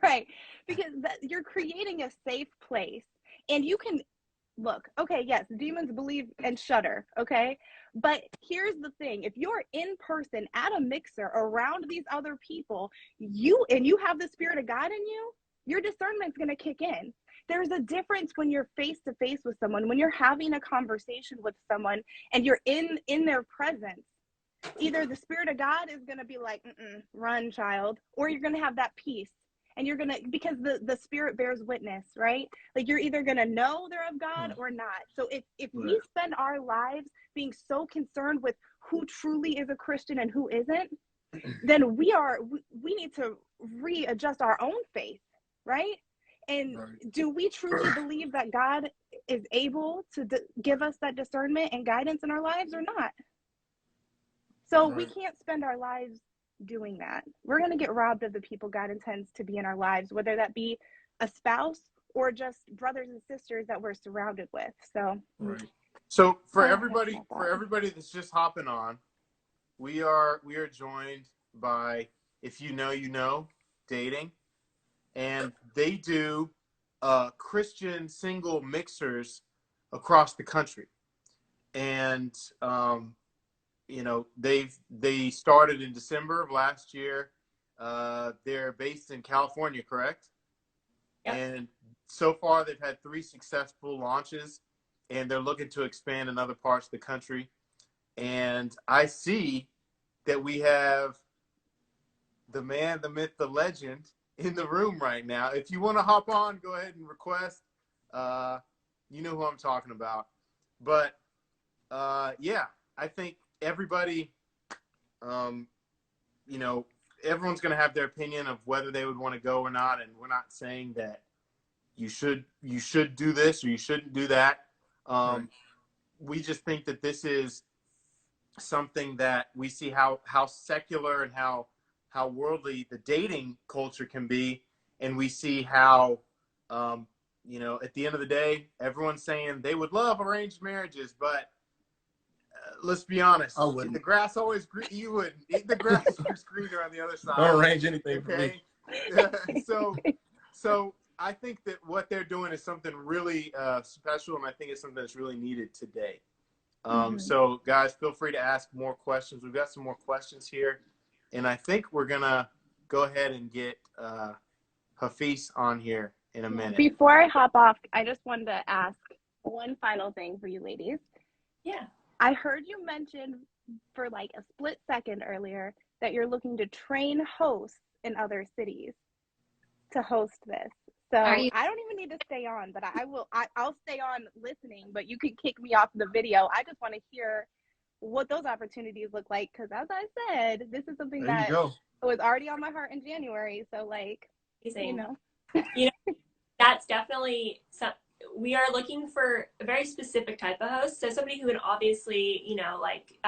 Right, because you're creating a safe place, and you can look. Okay, yes, demons believe and shudder. Okay, but here's the thing: if you're in person at a mixer around these other people, you have the Spirit of God in you, your discernment's going to kick in. There's a difference when you're face to face with someone, when you're having a conversation with someone, and you're in their presence. Either the Spirit of God is going to be like, run, child, or you're going to have that peace. And you're going to, because the Spirit bears witness, right? Like, you're either going to know they're of God or not. So if we spend our lives being so concerned with who truly is a Christian and who isn't, then we need to readjust our own faith, right? And do we truly believe that God is able to give us that discernment and guidance in our lives or not? So we can't spend our lives doing that. We're going to get robbed of the people God intends to be in our lives, whether that be a spouse or just brothers and sisters that we're surrounded with. So, So for everybody that's just hopping on, we are joined by If You Know You Know Dating, and they do Christian single mixers across the country, and you know, they started in December of last year. They're based in California, correct? Yep. And so far they've had 3 successful launches, and they're looking to expand in other parts of the country. And I see that we have the man, the myth, the legend in the room right now. If you want to hop on, go ahead and request. You know who I'm talking about. But yeah, I think everybody, you know, everyone's going to have their opinion of whether they would want to go or not. And we're not saying that you should do this or you shouldn't do that. We just think that this is something that we see how secular and how worldly the dating culture can be. And we see how, you know, at the end of the day, everyone's saying they would love arranged marriages, but let's be honest. I wouldn't. The grass always green. You wouldn't. The grass is greener on the other side. Don't arrange anything for me. So I think that what they're doing is something really special, and I think it's something that's really needed today. So guys, feel free to ask more questions. We've got some more questions here, and I think we're gonna go ahead and get Hafiz on here in a minute. Before I hop off, I just wanted to ask one final thing for you ladies. Yeah. I heard you mention for like a split second earlier that you're looking to train hosts in other cities to host this. So I don't even need to stay on, but I'll stay on listening, but you can kick me off the video. I just want to hear what those opportunities look like, because as I said, this is something that was already on my heart in January. So like, you know, that's definitely we are looking for a very specific type of host. So somebody who would obviously, you know, like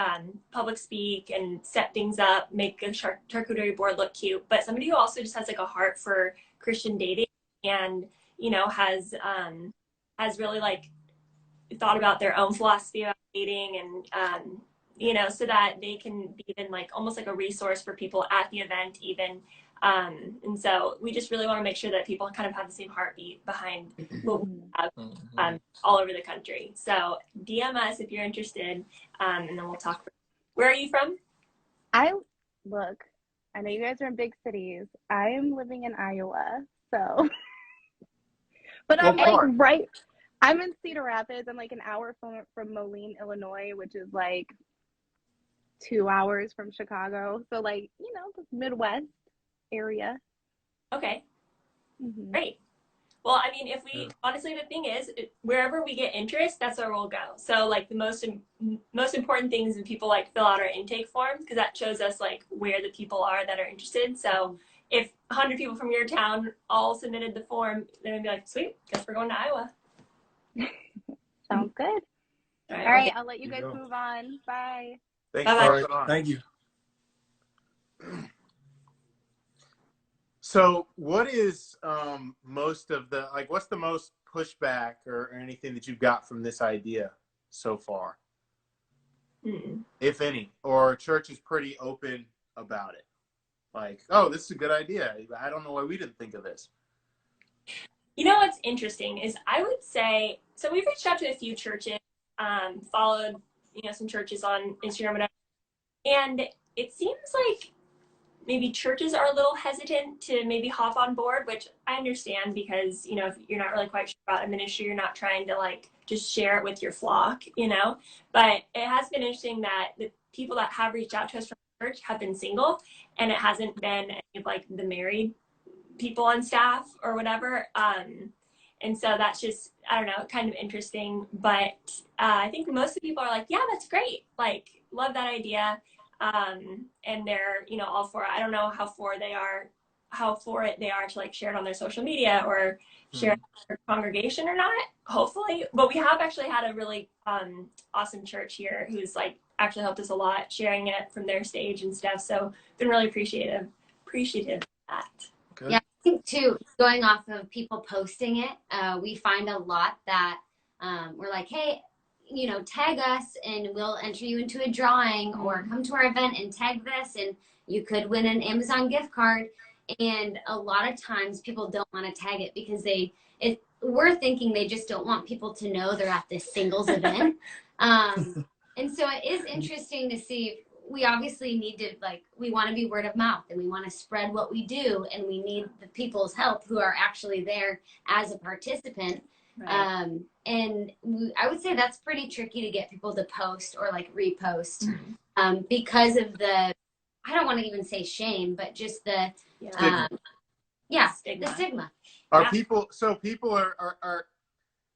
public speak and set things up, make a charcuterie board look cute, but somebody who also just has like a heart for Christian dating and, you know, has really like thought about their own philosophy about dating and, you know, so that they can be then like almost like a resource for people at the event even. And so we just really want to make sure that people kind of have the same heartbeat behind what we have all over the country. So DM us if you're interested, and then we'll talk. Where are you from? I know you guys are in big cities. I am living in Iowa, so. But I'm like I'm in Cedar Rapids. I'm like an hour from Moline, Illinois, which is like 2 hours from Chicago. So like, you know, the Midwest area. Okay. Great. Well, I mean, honestly, the thing is, wherever we get interest, that's where we'll go. So like the most important things is people like fill out our intake forms, because that shows us like where the people are that are interested. So if 100 people from your town all submitted the form, then we'd be like, sweet, guess we're going to Iowa. Sounds good. All right, I'll let you guys move on. Bye. Thanks. All right. Thank you. So what is most of the, like, what's the most pushback or anything that you've got from this idea so far, if any? Or church is pretty open about it? Like, oh, this is a good idea. I don't know why we didn't think of this. You know what's interesting is I would say, so we've reached out to a few churches, followed, some churches on Instagram, whatever, and it seems like maybe churches are a little hesitant to maybe hop on board, which I understand because, if you're not really quite sure about a ministry, you're not trying to like just share it with your flock, but it has been interesting that the people that have reached out to us from church have been single, and it hasn't been any of like the married people on staff or whatever. And so that's just, I don't know, kind of interesting, but I think most of the people are like, yeah, that's great. Like, love that idea. And they're, all for it. I don't know how for it they are to like share it on their social media or share it with their congregation or not, hopefully. But we have actually had a really awesome church here who's like actually helped us a lot sharing it from their stage and stuff. So been really appreciative of that. Okay. Yeah, I think too, going off of people posting it, we find a lot that we're like, hey, tag us and we'll enter you into a drawing, or come to our event and tag this and you could win an Amazon gift card. And a lot of times people don't want to tag it because we're thinking they just don't want people to know they're at this singles event. And so it is interesting to see. We obviously need to, we want to be word of mouth and we want to spread what we do, and we need the people's help who are actually there as a participant. Right. And I would say that's pretty tricky to get people to post or like repost, because of the, I don't want to even say shame, but just the, Stigma. The stigma. Are people are,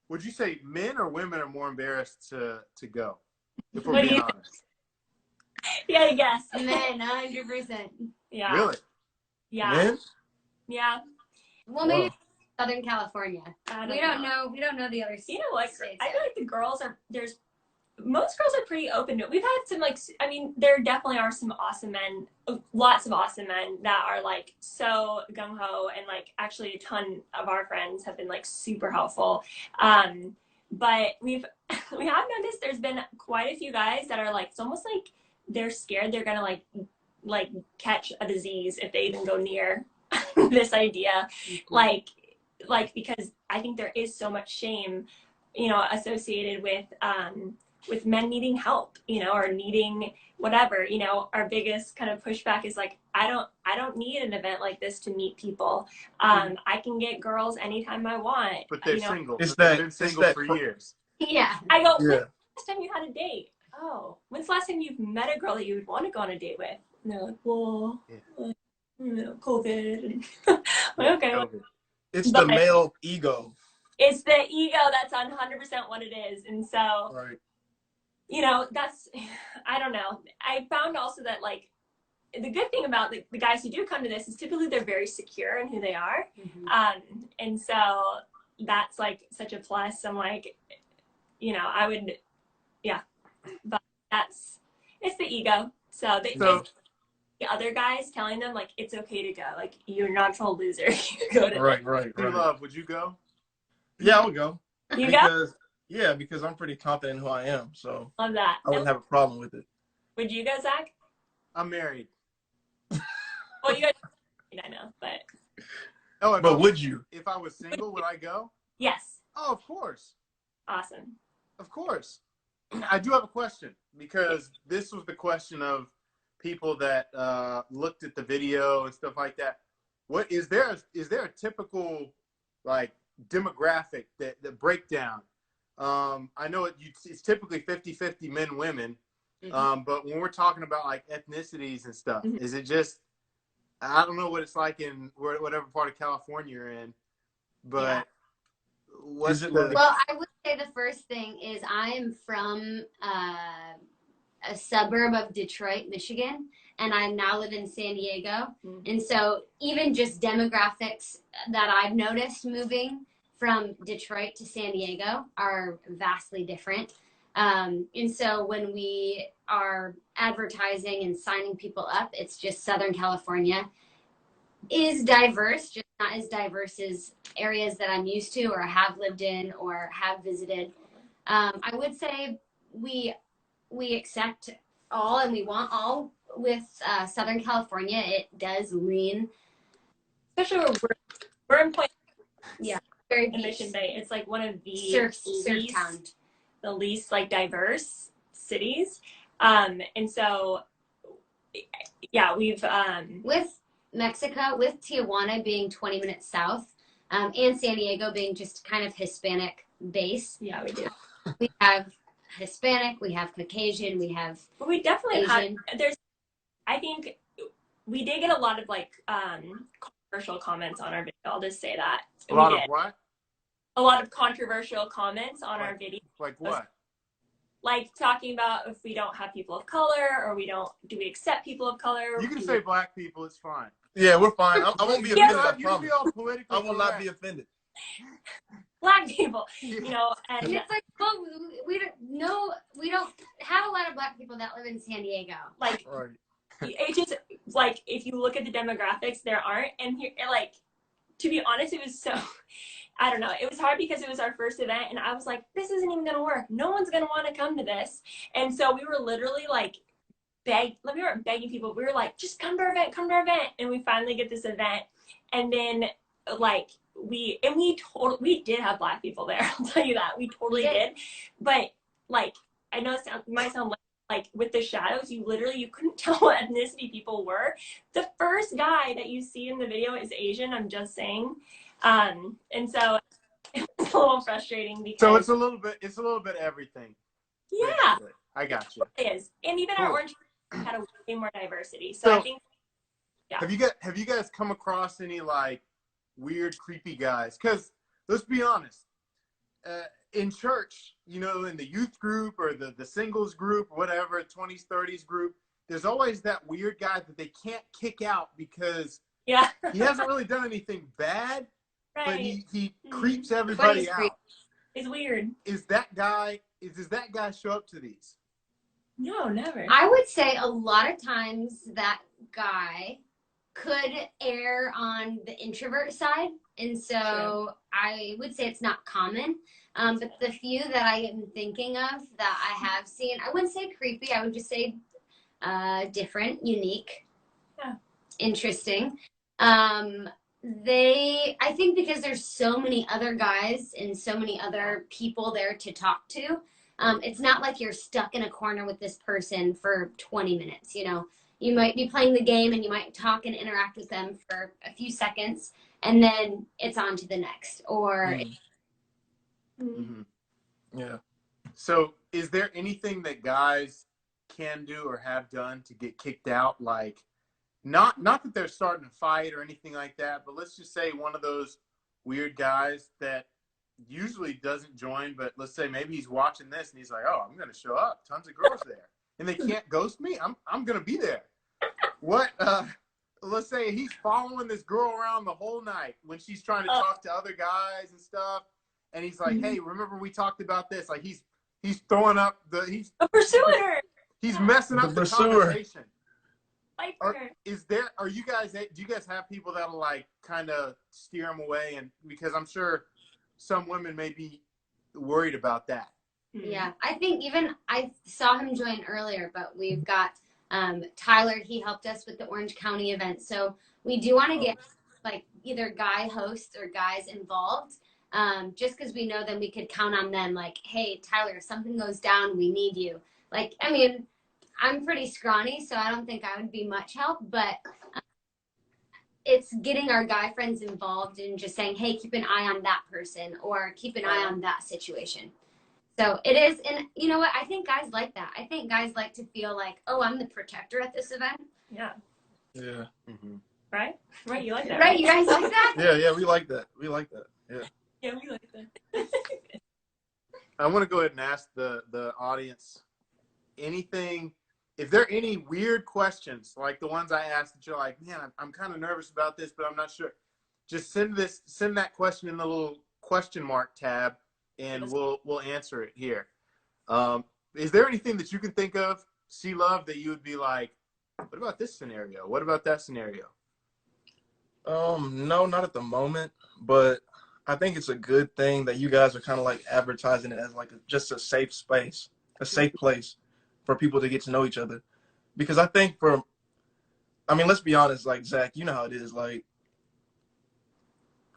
would you say men or women are more embarrassed to go? If we're being honest. Yeah, I guess. Men, 100%. Yeah. Really? Yeah. Men? Yeah. Well, maybe Southern California. We don't know the other states. You know what? I feel like the girls most girls are pretty open to it. We've had some there definitely are some awesome men, lots of awesome men that are like so gung ho, and like actually a ton of our friends have been like super helpful. But we have noticed there's been quite a few guys that are like, it's almost like they're scared they're gonna like catch a disease if they even go near this idea, like because I think there is so much shame, associated with men needing help, or needing whatever. Our biggest kind of pushback is like, I don't need an event like this to meet people. I can get girls anytime I want. But they're single. They've been single for years. Yeah. I go, when's the last time you had a date? Oh, when's the last time you've met a girl that you would want to go on a date with? And they're like, well, COVID. Like, okay. COVID. It's the male ego. It's the ego. That's 100% what it is. And so, right. That's, I don't know. I found also that like the good thing about the guys who do come to this is typically they're very secure in who they are. And so that's like such a plus. I'm like, I would, but it's the ego. So the other guys telling them like, it's okay to go. Like, you're not a loser. You go to right. Love, would you go? Yeah, I would go. You go? Yeah, because I'm pretty confident in who I am, so love that. I wouldn't have a problem with it. Would you go, Zach? I'm married. Well, you guys, I know, but. Oh, but would you? If I was single, would I go? Yes. Oh, of course. Awesome. Of course. I do have a question, because this was the question of people that looked at the video and stuff like that. What is there a typical like demographic, the breakdown? I know it's typically 50-50 men, women, but when we're talking about like ethnicities and stuff, is it just, I don't know what it's like in whatever part of California you're in, but what's it? Well, I would say the first thing is I am from a suburb of Detroit, Michigan, and I now live in San Diego. And so even just demographics that I've noticed moving from Detroit to San Diego are vastly different. And so when we are advertising and signing people up, it's just Southern California is diverse, just not as diverse as areas that I'm used to or have lived in or have visited. I would say we accept all and we want all. With Southern California, it does lean, especially where we're in Point. Yeah, very in Mission Bay. It's like one of the surf town, the least like diverse cities, and so yeah, we've with Mexico, with Tijuana being 20 minutes south, and San Diego being just kind of Hispanic base. Yeah, we do. We have Hispanic, we have Caucasian, we have. But we definitely Asian. There's, I think we did get a lot of like controversial comments on our video. I'll just say that. A lot of what? A lot of controversial comments on our video. Like what? Like talking about if we don't have people of color or do we accept people of color? You can say black people, it's fine. Yeah, we're fine. I won't be offended. I You promise. be all politically I will not correct. be offended. Black people, and And it's like, well, we don't have a lot of black people that live in San Diego. Like, Right. it just like if you look at the demographics, there aren't. And here, like, to be honest, it was so. I don't know. It was hard because it was our first event, and I was like, this isn't even gonna work. No one's gonna want to come to this. And so we were literally like, we weren't begging people. We were like, just come to our event, come to our event. And we finally get this event, and then like. We did have black people there. I'll tell you that we totally did. But like, I know it might sound like with the shadows, you couldn't tell what ethnicity people were. The first guy that you see in the video is Asian. I'm just saying, and so it was a little frustrating because. So it's a little bit everything. Yeah, basically. I got you. It is, and even our Cool. orange had a way more diversity. So I think. Yeah. Have you guys come across any like weird, creepy guys? Because let's be honest, in church, in the youth group or the singles group, whatever, 20s, 30s group, there's always that weird guy that they can't kick out because he hasn't really done anything bad, right. but he creeps everybody out. It's weird. Does that guy show up to these? No, never. I would say a lot of times that guy could err on the introvert side, and so I would say it's not common, but the few that I am thinking of that I have seen, I wouldn't say creepy, I would just say different, unique, interesting. I think because there's so many other guys and so many other people there to talk to, it's not like you're stuck in a corner with this person for 20 minutes, You might be playing the game and you might talk and interact with them for a few seconds and then it's on to the next. Or Yeah. So is there anything that guys can do or have done to get kicked out? Like not that they're starting a fight or anything like that, but let's just say one of those weird guys that usually doesn't join, but let's say maybe he's watching this and he's like, oh, I'm gonna show up. Tons of girls there. And they can't ghost me. I'm gonna be there. What? Let's say he's following this girl around the whole night when she's trying to talk to other guys and stuff, and he's like, "Hey, remember we talked about this?" Like he's throwing up he's pursuing her. He's messing up the conversation. Like Do you guys have people that'll like kind of steer him away? And because I'm sure some women may be worried about that. Yeah, I think even I saw him join earlier, but we've got Tyler. He helped us with the Orange County event, so we do want to get like either guy hosts or guys involved, just because we know then we could count on them. Like, hey, Tyler, if something goes down, we need you. Like, I mean, I'm pretty scrawny, so I don't think I would be much help, but it's getting our guy friends involved and just saying, hey, keep an eye on that person or keep an eye on that situation. So it is, and you know what? I think guys like that. I think guys like to feel like, oh, I'm the protector at this event. Yeah. Yeah. Mm-hmm. Right? Right, you like that. Right, you guys like that? Yeah, we like that. We like that. Yeah. Yeah, we like that. I want to go ahead and ask the audience anything. If there are any weird questions like the ones I asked that you're like, man, I'm kind of nervous about this, but I'm not sure. Just send that question in the little question mark tab, and we'll answer it here. Is there anything that you can think of, C Love, that you would be like, what about this scenario? What about that scenario? No, not at the moment, but I think it's a good thing that you guys are kind of like advertising it as like just a safe space, a safe place for people to get to know each other. Because I think let's be honest, like Zach, you know how it is, like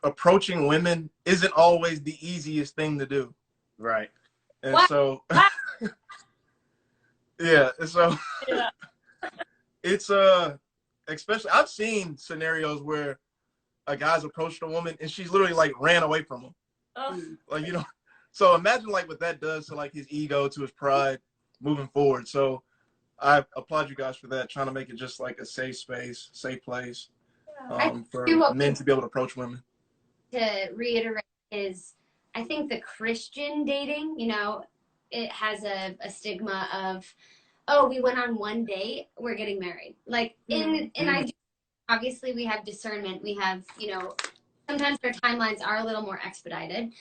approaching women isn't always the easiest thing to do. Right. And What? so, yeah, and so Yeah. it's especially I've seen scenarios where a guy's approached a woman and she's literally like ran away from him. Oh, Like, so imagine like what that does to like his ego, to his pride moving forward. So I applaud you guys for that, trying to make it just like a safe space, safe place for men to be able to approach women. To reiterate is, I think the Christian dating, it has a stigma of, oh, we went on one date, we're getting married. Like obviously we have discernment. We have, sometimes our timelines are a little more expedited,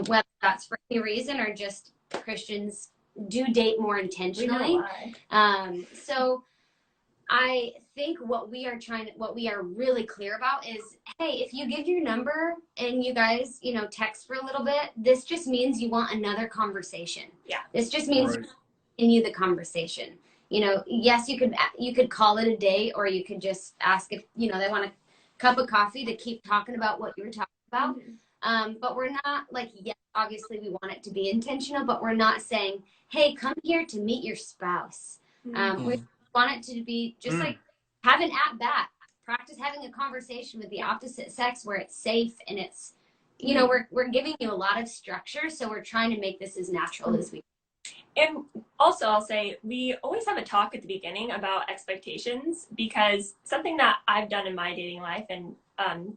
whether that's for any reason or just Christians do date more intentionally. So I think what we are really clear about is, hey, if you give your number and you guys, text for a little bit, this just means you want another conversation. Yeah. This just means you continue the conversation. Yes, you could call it a day, or you could just ask if, they want a cup of coffee to keep talking about what you were talking about. But we're not like, yes, obviously we want it to be intentional, but we're not saying, hey, come here to meet your spouse. We want it to be just like have an at-bat, practice having a conversation with the opposite sex where it's safe and it's, we're giving you a lot of structure. So we're trying to make this as natural as we can. And also, I'll say we always have a talk at the beginning about expectations, because something that I've done in my dating life, and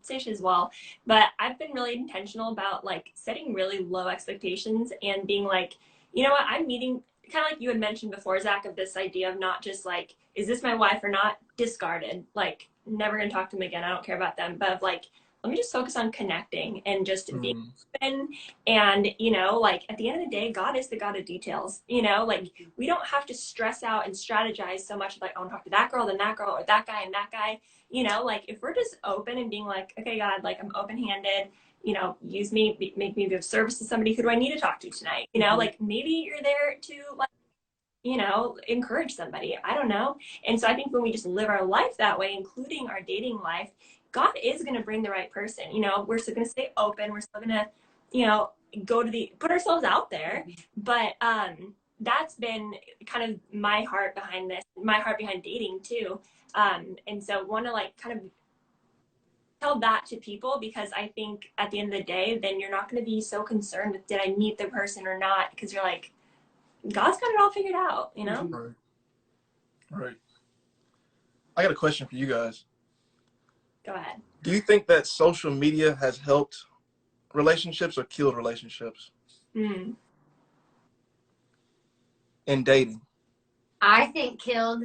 Sish as well, but I've been really intentional about like setting really low expectations and being like, you know what, I'm meeting, kind of like you had mentioned before, Zach, of this idea of not just like, is this my wife or not? Discarded, like never gonna talk to them again, I don't care about them, but of like, let me just focus on connecting and just being open. And, like at the end of the day, God is the God of details, like we don't have to stress out and strategize so much like, I want to talk to that girl, then that girl, or that guy and that guy, like if we're just open and being like, okay, God, like I'm open-handed, use me, make me be of service to somebody. Who do I need to talk to tonight? Like maybe you're there to like, encourage somebody. I don't know. And so I think when we just live our life that way, including our dating life, God is going to bring the right person. We're still going to stay open. We're still going to, put ourselves out there. But that's been kind of my heart behind this, my heart behind dating too. And so want to like kind of tell that to people, because I think at the end of the day, then you're not going to be so concerned with, did I meet the person or not? Because you're like, God's got it all figured out, Right. I got a question for you guys. Go ahead. Do you think that social media has helped relationships or killed relationships in dating? I think killed,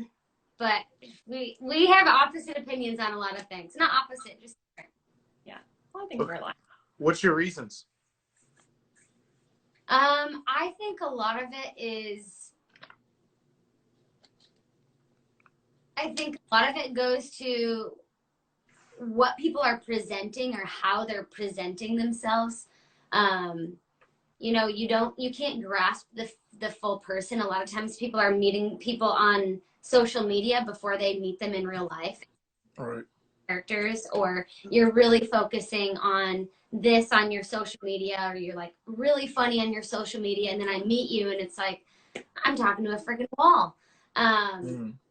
but we have opposite opinions on a lot of things. Not opposite, just different. Yeah. Well, I think we're aligned. What's your reasons? I think a lot of it is, goes to what people are presenting or how they're presenting themselves. You can't grasp the full person. A lot of times people are meeting people on social media before they meet them in real life. Right. Characters, or you're really focusing on this on your social media, or you're like really funny on your social media, and then I meet you and it's like I'm talking to a freaking wall.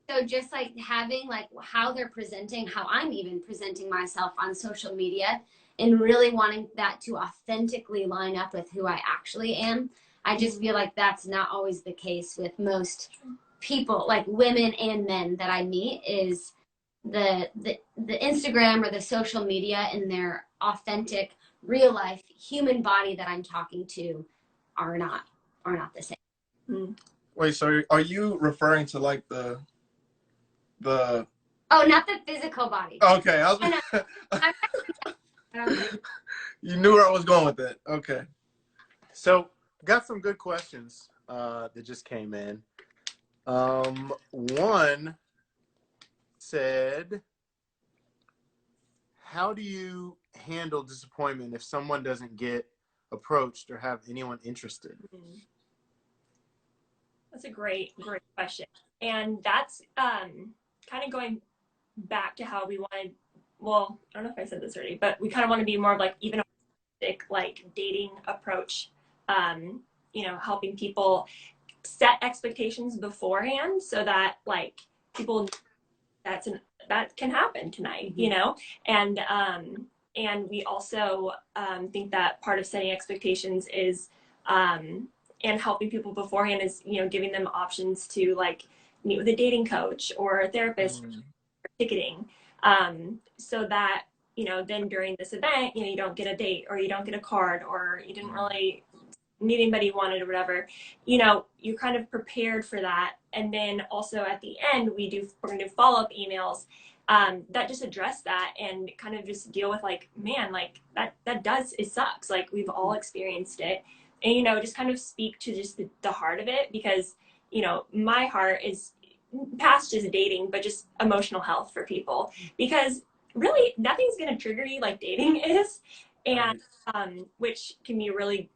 So just like having like how they're presenting, how I'm even presenting myself on social media, and really wanting that to authentically line up with who I actually am. I just feel like that's not always the case with most people, like women and men that I meet, is the Instagram or the social media and their authentic real life human body that I'm talking to are not the same. Wait, so are you referring to like the oh, not the physical body. Okay, you knew where I was going with that. Okay. So got some good questions. that just came in. One said, how do you handle disappointment if someone doesn't get approached or have anyone interested? That's a great question. And that's kind of going back to how we wanted, well, I don't know if I said this already, but we kind of want to be more of like even a like dating approach, helping people set expectations beforehand so that like people that can happen tonight, and we also think that part of setting expectations is and helping people beforehand is giving them options to like meet with a dating coach or a therapist, ticketing, so that then during this event you don't get a date or you don't get a card or you didn't really meet anybody you wanted or whatever, you're kind of prepared for that. And then also at the end we're going to do follow-up emails that just address that and kind of just deal with like, man, like it sucks, like we've all experienced it, and just kind of speak to just the heart of it, because my heart is past just dating but just emotional health for people, because really nothing's going to trigger you like dating is, and which can be really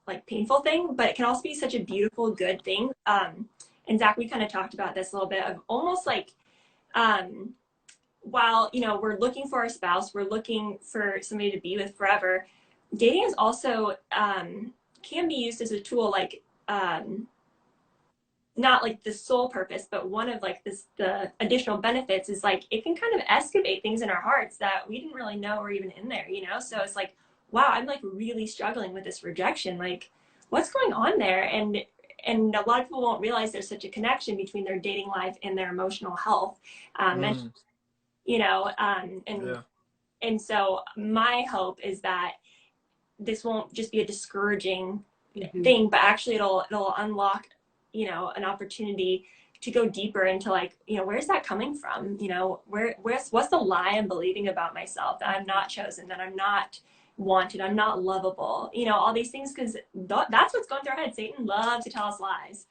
like painful thing, but it can also be such a beautiful good thing. And Zach, we kind of talked about this a little bit of almost like while we're looking for a spouse, we're looking for somebody to be with forever, dating is also can be used as a tool, like not like the sole purpose, but one of like the additional benefits is like it can kind of excavate things in our hearts that we didn't really know were even in there, so it's like, wow, I'm like really struggling with this rejection, like what's going on there? And a lot of people won't realize there's such a connection between their dating life and their emotional health, and and so my hope is that this won't just be a discouraging thing, but actually it'll unlock an opportunity to go deeper into like, where's that coming from? What's the lie I'm believing about myself, that I'm not chosen, that I'm not wanted, I'm not lovable, all these things, because that's what's going through our head. Satan loves to tell us lies.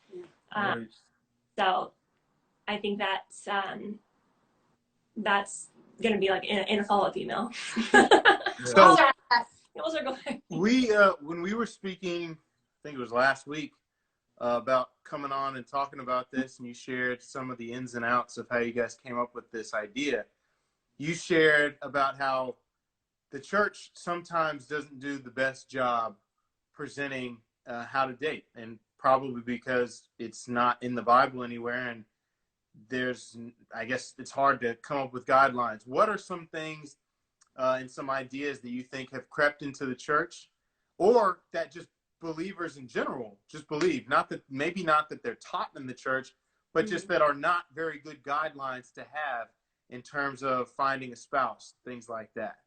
So I think that's going to be like in a follow-up email. So we when we were speaking, I think it was last week, about coming on and talking about this, and you shared some of the ins and outs of how you guys came up with this idea. You shared about how the church sometimes doesn't do the best job presenting how to date, and probably because it's not in the Bible anywhere, and I guess it's hard to come up with guidelines. What are some things and some ideas that you think have crept into the church, or that just believers in general just believe, maybe not that they're taught in the church, but just that are not very good guidelines to have in terms of finding a spouse, things like that?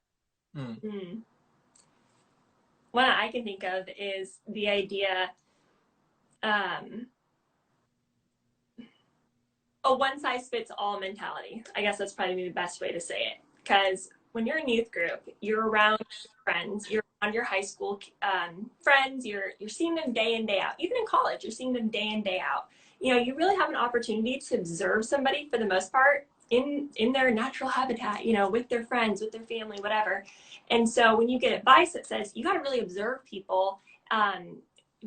One I can think of is the idea, a one-size-fits-all mentality. I guess that's probably the best way to say it, because when you're in youth group, you're around friends, you're around your high school friends, you're seeing them day in, day out. Even in college, you're seeing them day in, day out. You really have an opportunity to observe somebody for the most part in their natural habitat, with their friends, with their family, whatever. And so when you get advice that says you got to really observe people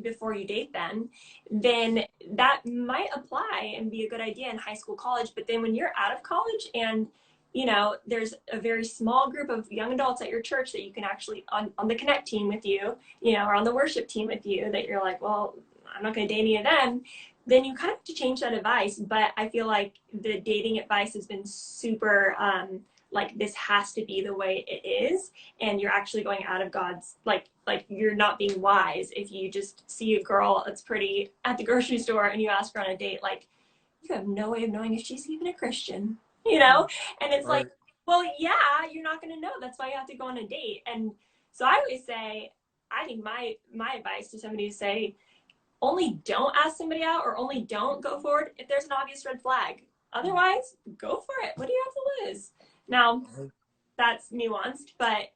before you date them, then that might apply and be a good idea in high school, college. But then when you're out of college and there's a very small group of young adults at your church that you can actually on the connect team with you, or on the worship team with you, that you're like, well, I'm not going to date any of them, then you kind of have to change that advice. But I feel like the dating advice has been super like, this has to be the way it is, and you're actually going out of God's, like you're not being wise if you just see a girl that's pretty at the grocery store and you ask her on a date, like you have no way of knowing if she's even a Christian, and it's like, well, yeah, you're not going to know. That's why you have to go on a date. And so I always say, I think my advice to somebody is say, only don't ask somebody out, or only don't go forward if there's an obvious red flag. Otherwise, go for it. What do you have to lose? Now, that's nuanced, but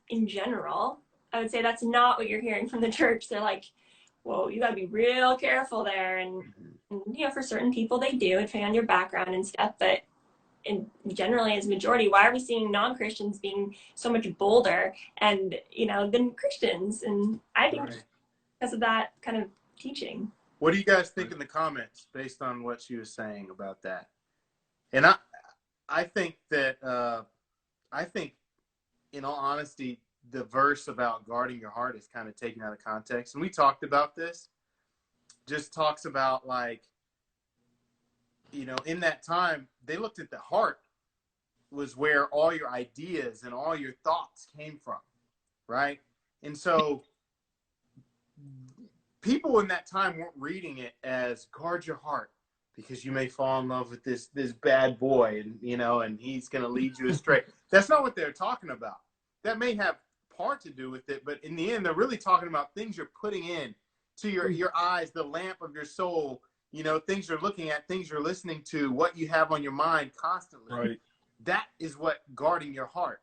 in general, I would say that's not what you're hearing from the church. They're like, whoa, you got to be real careful there. And, you know, for certain people, they do, depending on your background and stuff. But generally, as majority, why are we seeing non-Christians being so much bolder and, you know, than Christians? And I think because of that kind of teaching. What do you guys think in the comments based on what she was saying about that? And I think that, I think, in all honesty, the verse about guarding your heart is kind of taken out of context. And we talked about this. Just talks about, like, you know, in that time, they looked at the heart was where all your ideas and all your thoughts came from, right? And so people in that time weren't reading it as guard your heart because you may fall in love with this bad boy, and, you know, and he's going to lead you astray. That's not what they're talking about. That may have part to do with it, but in the end, they're really talking about things you're putting in to your eyes, the lamp of your soul, you know, things you're looking at, things you're listening to, what you have on your mind constantly. Right. That is what guarding your heart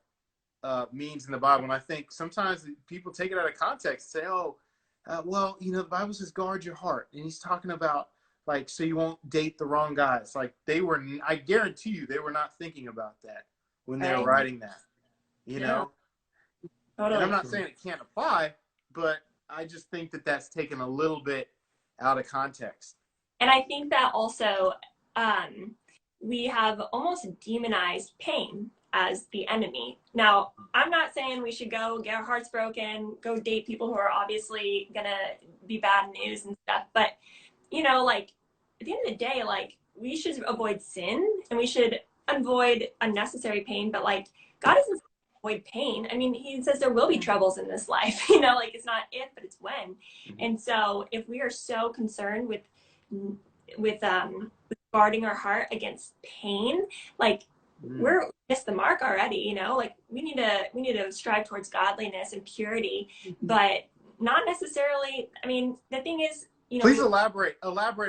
means in the Bible. And I think sometimes people take it out of context, say, oh, well, you know, the Bible says guard your heart. And he's talking about, like, so you won't date the wrong guys. Like, they were, I guarantee you, they were not thinking about that when they were writing that, you know? Totally. And I'm not saying it can't apply, but I just think that that's taken a little bit out of context. And I think that also we have almost demonized pain as the enemy. Now, I'm not saying we should go get our hearts broken, go date people who are obviously going to be bad news and stuff. But, you know, like, at the end of the day, like, we should avoid sin and we should avoid unnecessary pain. But, like, God doesn't avoid pain. I mean, he says there will be troubles in this life, you know, like, it's not if, but it's when. And so if we are so concerned with guarding our heart against pain, like, we're missed the mark already, you know, like, we need to strive towards godliness and purity, but not necessarily. I mean, the thing is, you know, please elaborate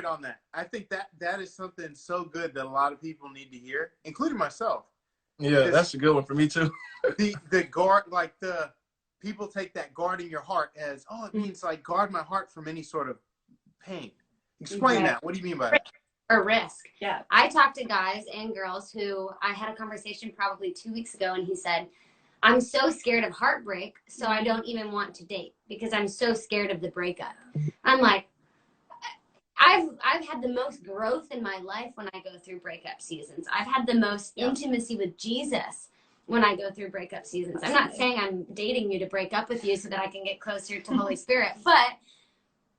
on that. I think that is something so good that a lot of people need to hear, including myself. Yeah, that's a good one for me too. the guard, like, the people take that guarding your heart as, oh, it means, like, guard my heart from any sort of pain. Explain that. What do you mean by that? Or risk. Yeah. I talked to guys and girls who I had a conversation probably 2 weeks ago, and he said, I'm so scared of heartbreak, so I don't even want to date because I'm so scared of the breakup. I'm like, I've had the most growth in my life when I go through breakup seasons. I've had the most intimacy with Jesus when I go through breakup seasons. I'm not saying I'm dating you to break up with you so that I can get closer to Holy Spirit, but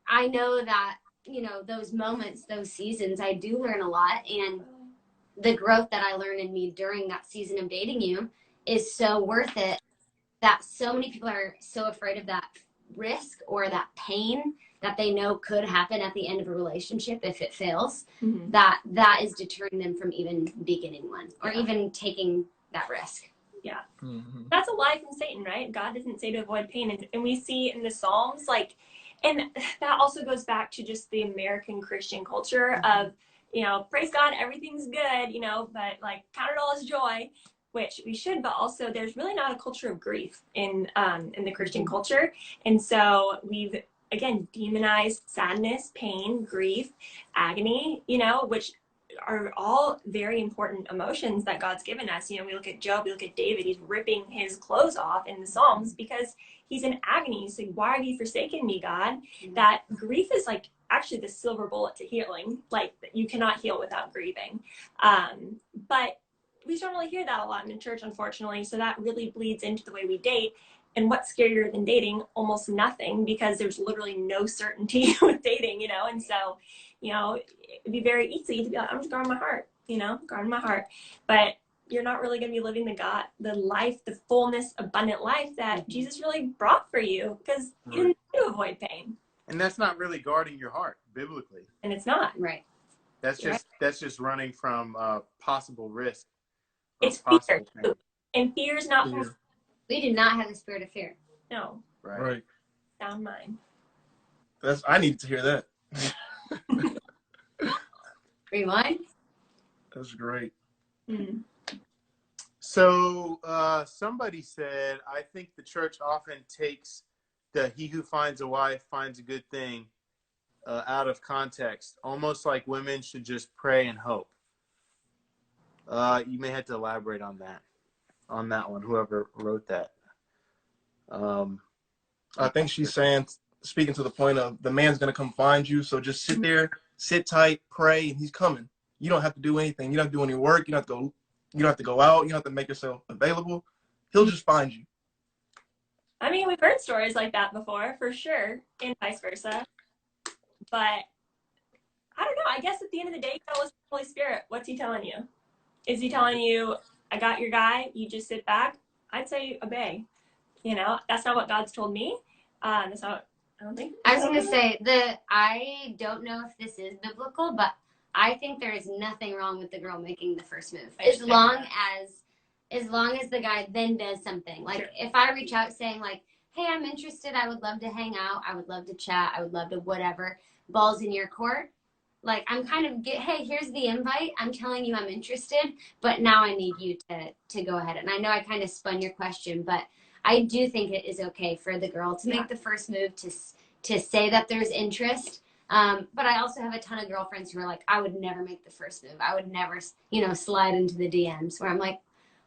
I know that, you know, those moments, those seasons, I do learn a lot. And the growth that I learned in me during that season of dating you is so worth it, that so many people are so afraid of that risk or that pain that they know could happen at the end of a relationship if it fails, that is deterring them from even beginning one or even taking that risk. Yeah. That's a lie from Satan, right? God doesn't say to avoid pain. And we see in the Psalms, like, and that also goes back to just the American Christian culture of, you know, praise God, everything's good, you know, but, like, count it all as joy, which we should, but also there's really not a culture of grief in the Christian culture. And so we've, again, demonized sadness, pain, grief, agony, you know, which are all very important emotions that God's given us. You know, we look at Job, we look at David, he's ripping his clothes off in the Psalms because he's in agony. He's like, why have you forsaken me, God? That grief is, like, actually the silver bullet to healing. Like, you cannot heal without grieving. But we don't really hear that a lot in the church, unfortunately. So that really bleeds into the way we date. And what's scarier than dating? Almost nothing, because there's literally no certainty with dating, you know? And so, you know, it'd be very easy to be like, I'm just guarding my heart, you know, guarding my heart. But you're not really going to be living the life, the fullness, abundant life that Jesus really brought for you, because you didn't need to avoid pain. And that's not really guarding your heart biblically. And it's not. Right. That's just running from possible risk. It's fear. Pain. And fear is not from. We do not have the spirit of fear. No. Right. Sound mind. I needed to hear that. Rewind. That's great. So somebody said, I think the church often takes the he who finds a wife finds a good thing out of context, almost like women should just pray and hope. You may have to elaborate on that one, whoever wrote that. I think she's saying, speaking to the point of the man's going to come find you. So just sit there, sit tight, pray, and he's coming. You don't have to do anything. You don't have to do any work. You don't have to go out. You don't have to make yourself available. He'll just find you. I mean, we've heard stories like that before, for sure, and vice versa. But I don't know. I guess at the end of the day, you listen to the Holy Spirit. What's he telling you? Is he telling you, I got your guy, you just sit back? I'd say obey. You know, that's not what God's told me. That's not, I don't think. I was going to say, I don't know if this is biblical, but I think there is nothing wrong with the girl making the first move. As long as the guy then does something. Like, sure. If I reach out saying, like, hey, I'm interested, I would love to hang out, I would love to chat, I would love to whatever, ball's in your court. Like, I'm kind of, hey, here's the invite. I'm telling you I'm interested, but now I need you to go ahead. And I know I kind of spun your question, but I do think it is okay for the girl to make the first move, to say that there's interest. But I also have a ton of girlfriends who are like, I would never make the first move. I would never, slide into the DMs, where I'm like,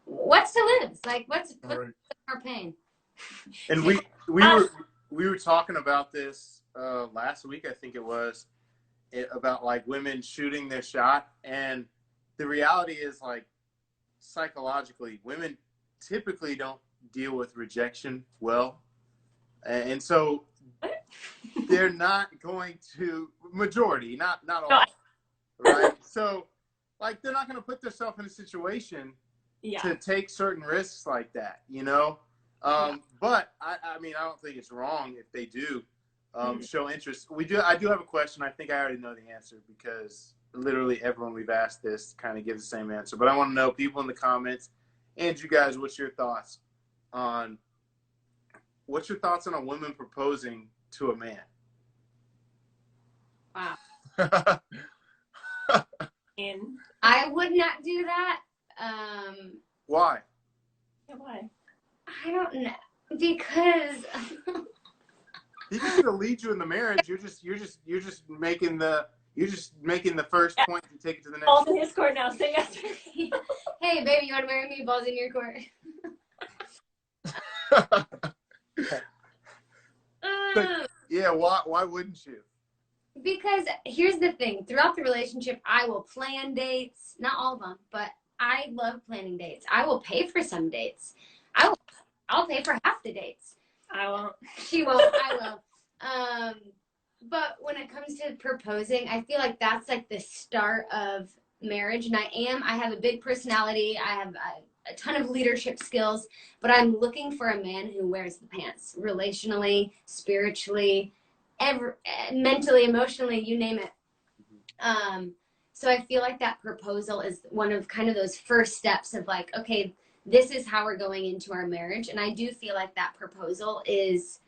what's to lose? Like, what's our pain? And we were talking about this last week, I think it was, about like women shooting their shot. And the reality is, like, psychologically, women typically don't deal with rejection well. And so they're not going to, majority, not all, right? So, like, they're not going to put themselves in a situation to take certain risks like that, But I mean, I don't think it's wrong if they do show interest. I do have a question. I think I already know the answer, because literally everyone we've asked this kind of gives the same answer. But I want to know, people in the comments, and you guys, what's your thoughts on a woman proposing to a man? Wow. I would not do that. Why? Why? I don't know, because he's just gonna lead you in the marriage. You're just making the first point to take it to the next. Balls in his court now. Say yes. Hey, baby, you want to marry me? Balls in your court. Yeah, why wouldn't you? Because here's the thing. Throughout the relationship, I will plan dates. Not all of them, but I love planning dates. I will pay for some dates. I'll pay for half the dates. I won't. She won't. I will. But when it comes to proposing, I feel like that's like the start of marriage. And I have a big personality. I have a ton of leadership skills, but I'm looking for a man who wears the pants, relationally, spiritually, mentally, emotionally, you name it. So I feel like that proposal is one of kind of those first steps of like, okay, this is how we're going into our marriage. And I do feel like that proposal is,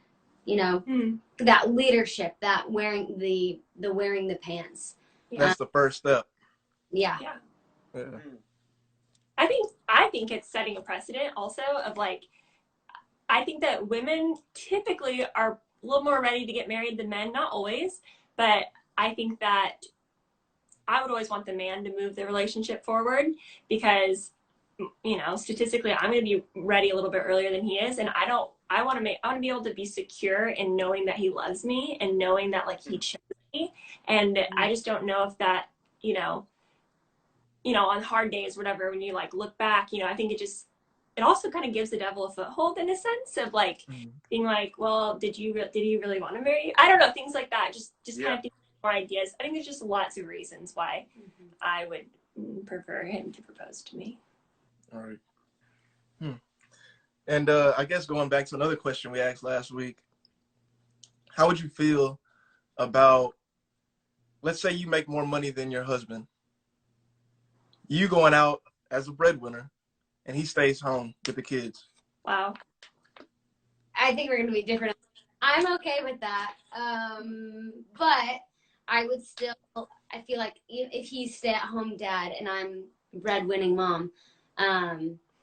that leadership, that wearing the pants. That's the first step. Yeah. I think it's setting a precedent also of, like, I think that women typically are a little more ready to get married than men. Not always, but I think that I would always want the man to move the relationship forward, because, statistically, I'm going to be ready a little bit earlier than he is. And I want to be able to be secure in knowing that he loves me and knowing that, like, he chose me. And I just don't know if that, on hard days, whatever, when you, like, look back, I think it also kind of gives the devil a foothold in a sense of, like, being like, well, did he really want to marry you? I don't know, things like that. Just kind of think more ideas. I think there's just lots of reasons why I would prefer him to propose to me. All right. And I guess going back to another question we asked last week, how would you feel about, let's say you make more money than your husband, you going out as a breadwinner, and he stays home with the kids? Wow. I think we're going to be different. I'm okay with that. But I would still, I feel like if he's stay-at-home dad and I'm breadwinning mom,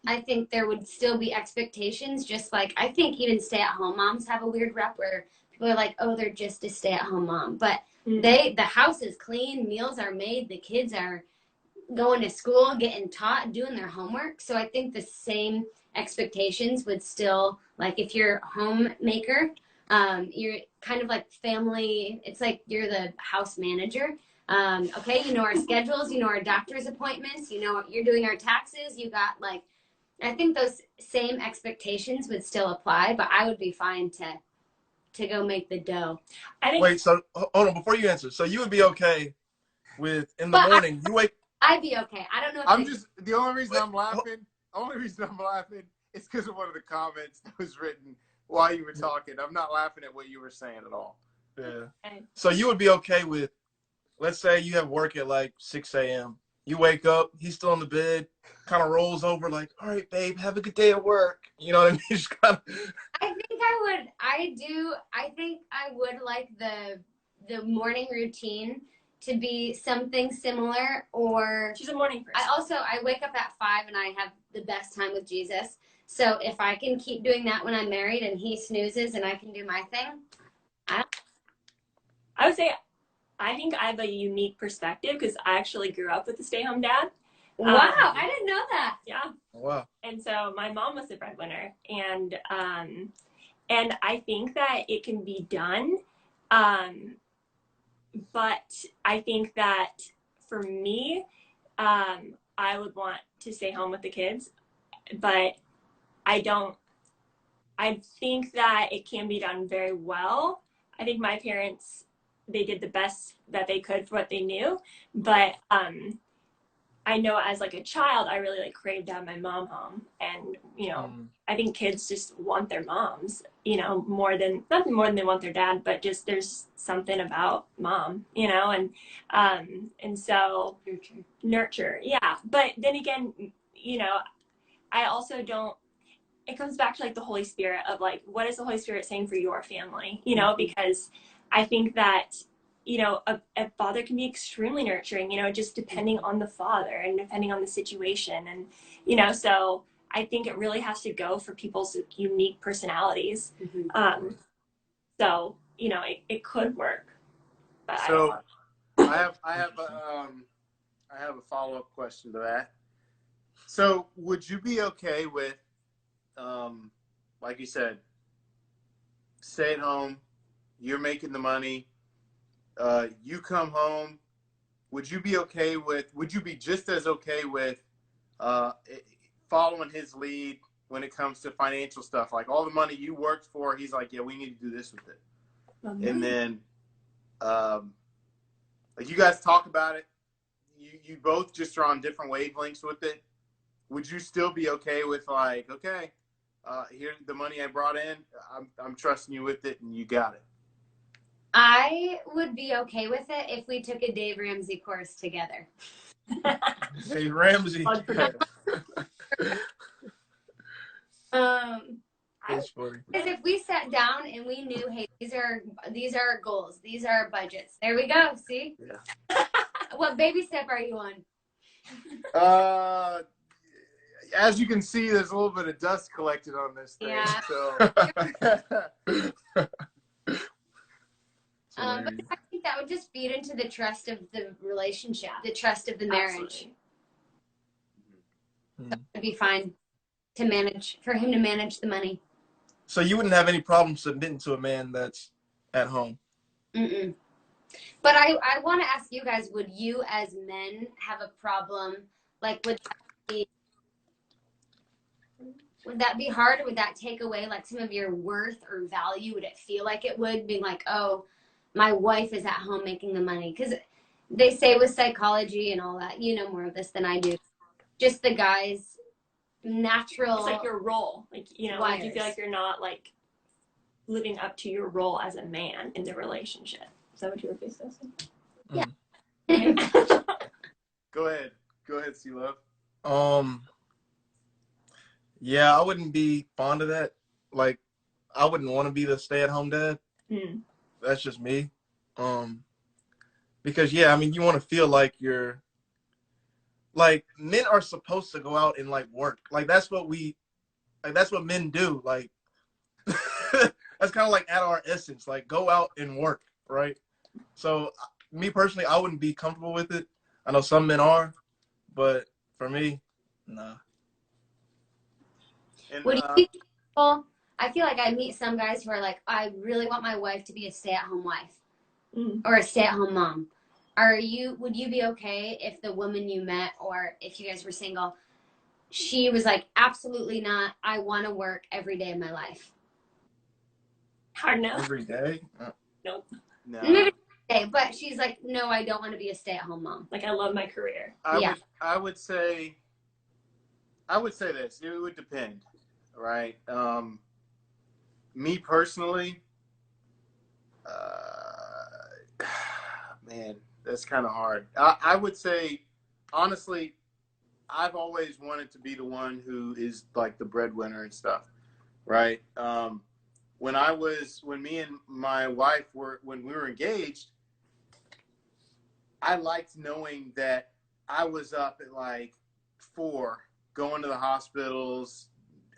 I think there would still be expectations, just like I think even stay-at-home moms have a weird rep where are like, oh, they're just a stay-at-home mom. But the house is clean, meals are made, the kids are going to school, getting taught, doing their homework. So I think the same expectations would still, like if you're a homemaker, you're kind of like family, it's like you're the house manager. Okay, you know our schedules, you know our doctor's appointments, you know you're doing our taxes, you got like, I think those same expectations would still apply, but I would be fine to go make the dough. I think. Wait, so hold on before you answer. So you would be okay with in the morning you wake? I'd be okay. I don't know. If the only reason I'm laughing is because of one of the comments that was written while you were talking. I'm not laughing at what you were saying at all. Yeah. So you would be okay with, let's say you have work at like 6 a.m. You wake up, he's still in the bed, kind of rolls over like, all right, babe, have a good day at work. You know what I mean? Just kind of... I think I would. I think I would like the morning routine to be something similar, or She's a morning person. I wake up at 5 and I have the best time with Jesus. So if I can keep doing that when I'm married and he snoozes and I can do my thing, I would say I think I have a unique perspective because I actually grew up with a stay-home dad. wow, I didn't know that. Yeah. Wow. And so my mom was the breadwinner, and I think that it can be done. But I think that for me, I would want to stay home with the kids, but I think that it can be done very well. I think my parents, they did the best that they could for what they knew, but I know as like a child, I really like craved to have my mom home, and I think kids just want their moms, nothing more than they want their dad, but just there's something about mom, and so nurture, yeah. But then again, I also don't. It comes back to like the Holy Spirit of like, what is the Holy Spirit saying for your family, because I think that a father can be extremely nurturing, just depending on the father and depending on the situation. And, so I think it really has to go for people's unique personalities. So, it could work. But so I have a follow-up question to that. So would you be okay with, like you said, stay at home, you're making the money, you come home, would you be just as okay with following his lead when it comes to financial stuff? Like all the money you worked for, he's like, yeah, we need to do this with it. And then like you guys talk about it, you both just are on different wavelengths with it. Would you still be okay with like, okay, here's the money I brought in, I'm trusting you with it and you got it? I would be okay with it if we took a Dave Ramsey course together. Dave Ramsey. That's funny. Because if we sat down and we knew, hey, these are our goals, these are our budgets. There we go. See? Yeah. What baby step are you on? As you can see, there's a little bit of dust collected on this thing. Yeah. So. But I think that would just feed into the trust of the relationship, the trust of the marriage. So it'd be fine for him to manage the money. So you wouldn't have any problem submitting to a man that's at home? Mm-mm. But I want to ask you guys, would you as men have a problem? Like, would that be hard? Or would that take away like some of your worth or value? Would it feel like it would be like, oh, my wife is at home making the money? Because they say with psychology and all that, you know more of this than I do. Just the guy's natural. It's like your role. Like, like you feel like you're not like living up to your role as a man in the relationship. Is that what you were facing? Yeah. Go ahead, C-Love. Yeah, I wouldn't be fond of that. Like, I wouldn't want to be the stay-at-home dad. That's just me. Because yeah, I mean, you want to feel like you're like, men are supposed to go out and like work. Like that's what men do. Like that's kind of like at our essence, like go out and work, right? So me personally, I wouldn't be comfortable with it. I know some men are, but for me, nah. And What do you think? People, I feel like I meet some guys who are like, I really want my wife to be a stay-at-home wife or a stay-at-home mom. Would you be okay if the woman you met, or if you guys were single, she was like, absolutely not, I want to work every day of my life? Hard no. Every day? Nope. no, Maybe today, but she's like, no, I don't want to be a stay-at-home mom. Like, I love my career. I would say this. It would depend, right? Me personally, man, that's kind of hard. I would say, honestly, I've always wanted to be the one who is like the breadwinner and stuff, right? When me and my wife when we were engaged, I liked knowing that I was up at like 4, going to the hospitals.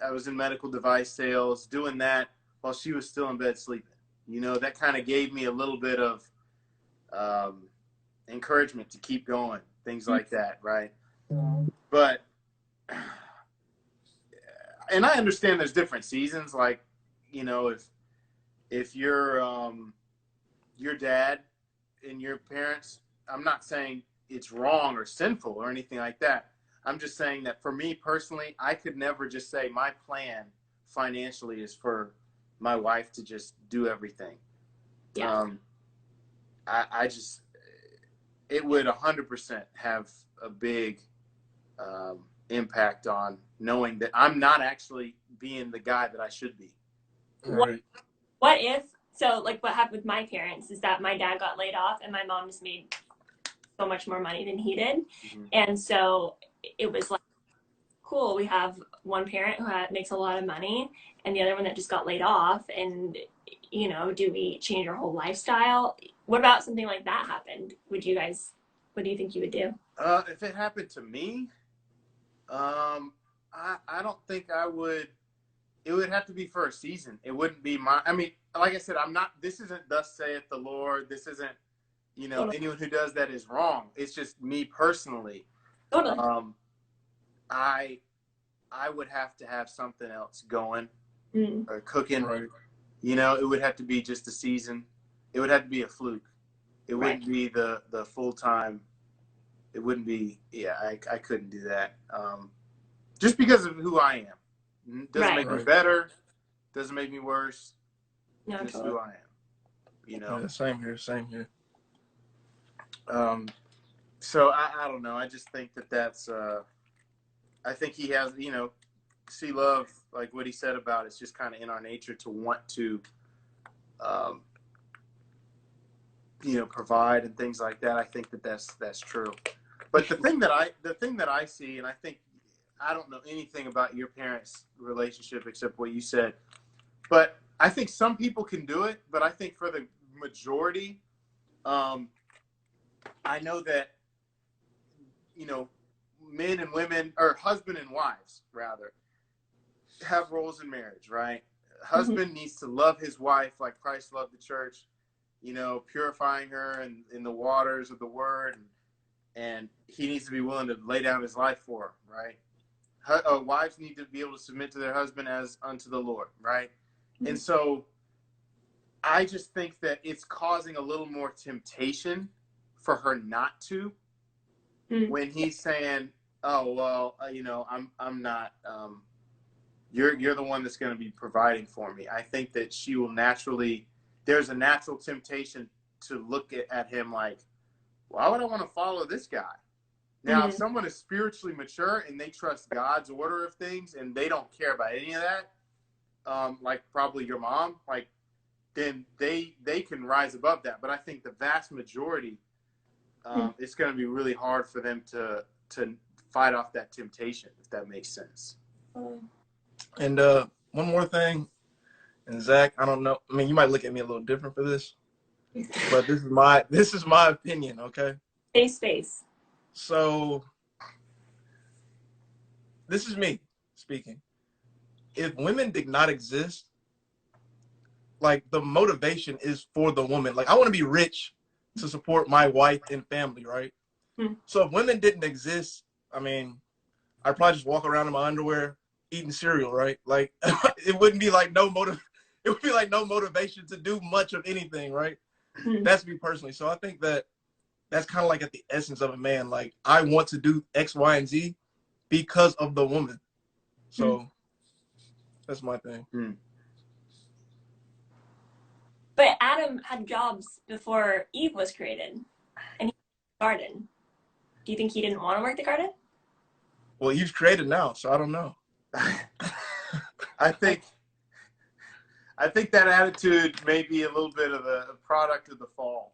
I was in medical device sales, doing that while she was still in bed sleeping. You know, that kind of gave me a little bit of encouragement to keep going, things like that, right? But, and I understand there's different seasons. Like, you know, if your dad and your parents, I'm not saying it's wrong or sinful or anything like that. I'm just saying that for me personally, I could never just say my plan financially is for my wife to just do everything. Yeah. I just, it would 100% have a big impact on knowing that I'm not actually being the guy that I should be. Right. What if, so like what happened with my parents is that my dad got laid off and my mom just made so much more money than he did. Mm-hmm. And so it was like, cool, we have one parent who makes a lot of money and the other one that just got laid off. And, you know, do we change our whole lifestyle? What about something like that happened? What do you think you would do? If it happened to me, I don't think I would. It would have to be for a season. It wouldn't be I mean, like I said, this isn't thus saith the Lord. This isn't, you know, anyone who does that is wrong. It's just me personally. Totally. I would have to have something else going or cooking. Right. You know, it would have to be just a season. It would have to be a fluke. It wouldn't be the full-time. It wouldn't be, I couldn't do that. Just because of who I am. Doesn't make me better. Doesn't make me worse. No, just totally. who I am. You know? Yeah, same here. So I don't know. I just think that's, I think he has, you know, see love, like what he said about it's just kind of in our nature to want to, you know, provide and things like that. I think that's true. But the thing that I see, and I think, I don't know anything about your parents' relationship except what you said, but I think some people can do it. But I think for the majority, I know that, you know, men and women, or husband and wives rather, have roles in marriage, right? Husband needs to love his wife like Christ loved the church, you know, purifying her in the waters of the word, and he needs to be willing to lay down his life for her, right? Wives need to be able to submit to their husband as unto the Lord, right? And so I just think that it's causing a little more temptation for her not to, when he's saying, oh, well, you know, I'm not, you're the one that's going to be providing for me. I think that she will there's a natural temptation to look at him like, why would I want to follow this guy? Now, if someone is spiritually mature and they trust God's order of things and they don't care about any of that, like probably your mom, like, then they can rise above that. But I think the vast majority, it's going to be really hard for them to fight off that temptation, if that makes sense. And one more thing, and Zach, I don't know. I mean, you might look at me a little different for this, but this is my opinion. Okay. Space. So this is me speaking. If women did not exist, like the motivation is for the woman. Like I want to be rich to support my wife and family, right? So if women didn't exist, I mean, I'd probably just walk around in my underwear eating cereal, right? Like it wouldn't be like it would be like no motivation to do much of anything, right? That's me personally. So I think that that's kind of like at the essence of a man. Like I want to do X, Y, and Z because of the woman. So that's my thing. But Adam had jobs before Eve was created, and he worked the garden. Do you think he didn't want to work the garden? Well, Eve's created now, so I don't know. I think that attitude may be a little bit of a product of the fall.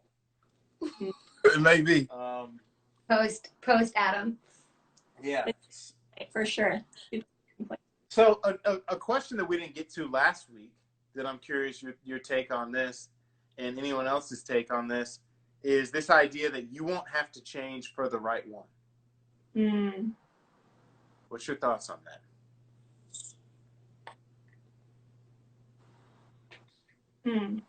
It may be. Post Adam. Yeah. For sure. So a question that we didn't get to last week that I'm curious your take on this and anyone else's take on this is this idea that you won't have to change for the right one. What's your thoughts on that? I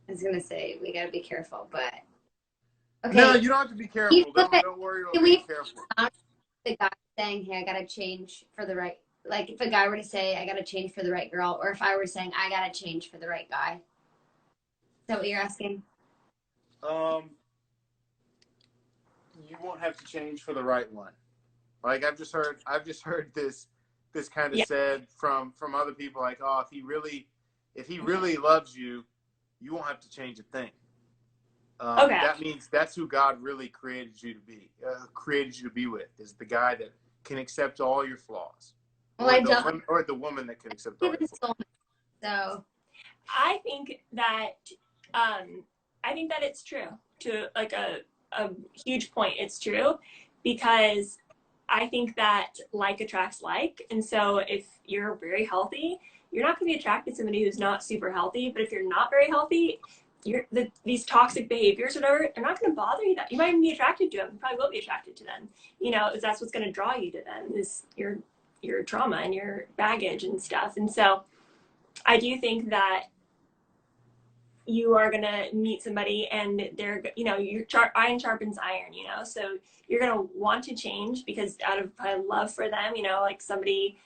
was gonna say we gotta be careful, but okay. No, you don't have to be careful. Don't worry about being careful. The guy saying, "Hey, I gotta change for the right." Like if a guy were to say, "I gotta change for the right girl," or if I were saying, "I gotta change for the right guy." Is that what you're asking? You won't have to change for the right one. Like I've just heard this kind of said from other people. Like, oh, if he really loves you, you won't have to change a thing. Okay. That means that's who God really created you to be with, is the guy that can accept all your flaws. Well, or the woman that can accept all your flaws. So I think that it's true to like a huge point. It's true because I think that like attracts like. And so if you're very healthy, you're not going to be attracted to somebody who's not super healthy. But if you're not very healthy, these toxic behaviors, whatever, they're not going to bother you. That you might even be attracted to them. You probably will be attracted to them. That's what's going to draw you to them is your trauma and your baggage and stuff. And so I do think that you are going to meet somebody and they're, iron sharpens iron, so you're going to want to change because out of love for them, like somebody,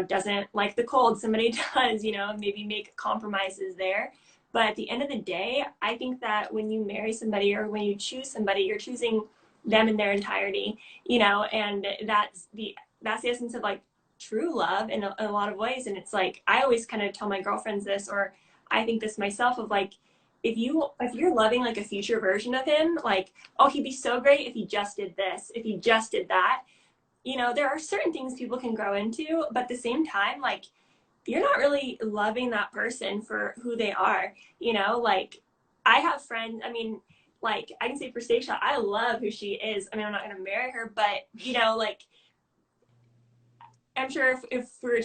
doesn't like the cold, somebody does, maybe make compromises there. But at the end of the day, I think that when you marry somebody or when you choose somebody, you're choosing them in their entirety, and that's the essence of like true love in a lot of ways. And it's like, I always kind of tell my girlfriends this, or I think this myself, of like, if you're loving like a future version of him, like, oh, he'd be so great if he just did this, if he just did that, there are certain things people can grow into, but at the same time, like, you're not really loving that person for who they are, like I have friends, I mean, like I can say for Stacia, I love who she is. I mean, I'm not going to marry her, but like, I'm sure if we're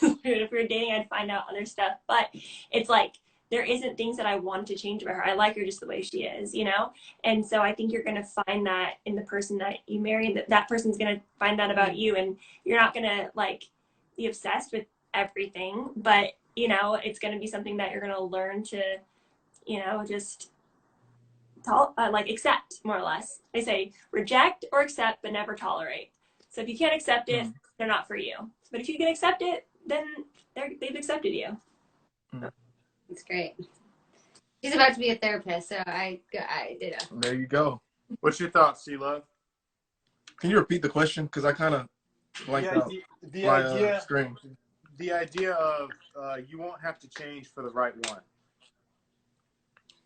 if we were dating, I'd find out other stuff, but it's like, there isn't things that I want to change about her. I like her just the way she is, And so I think you're going to find that in the person that you marry, and that person's going to find that about you. And you're not going to like be obsessed with everything, but, it's going to be something that you're going to learn to, just like accept, more or less. They say reject or accept, but never tolerate. So if you can't accept it, they're not for you. But if you can accept it, then they've accepted you. That's great. She's about to be a therapist, so I did a. There you go. What's your thoughts, C-Love? Can you repeat the question? Because I kind of blanked out my screen. The idea of you won't have to change for the right one.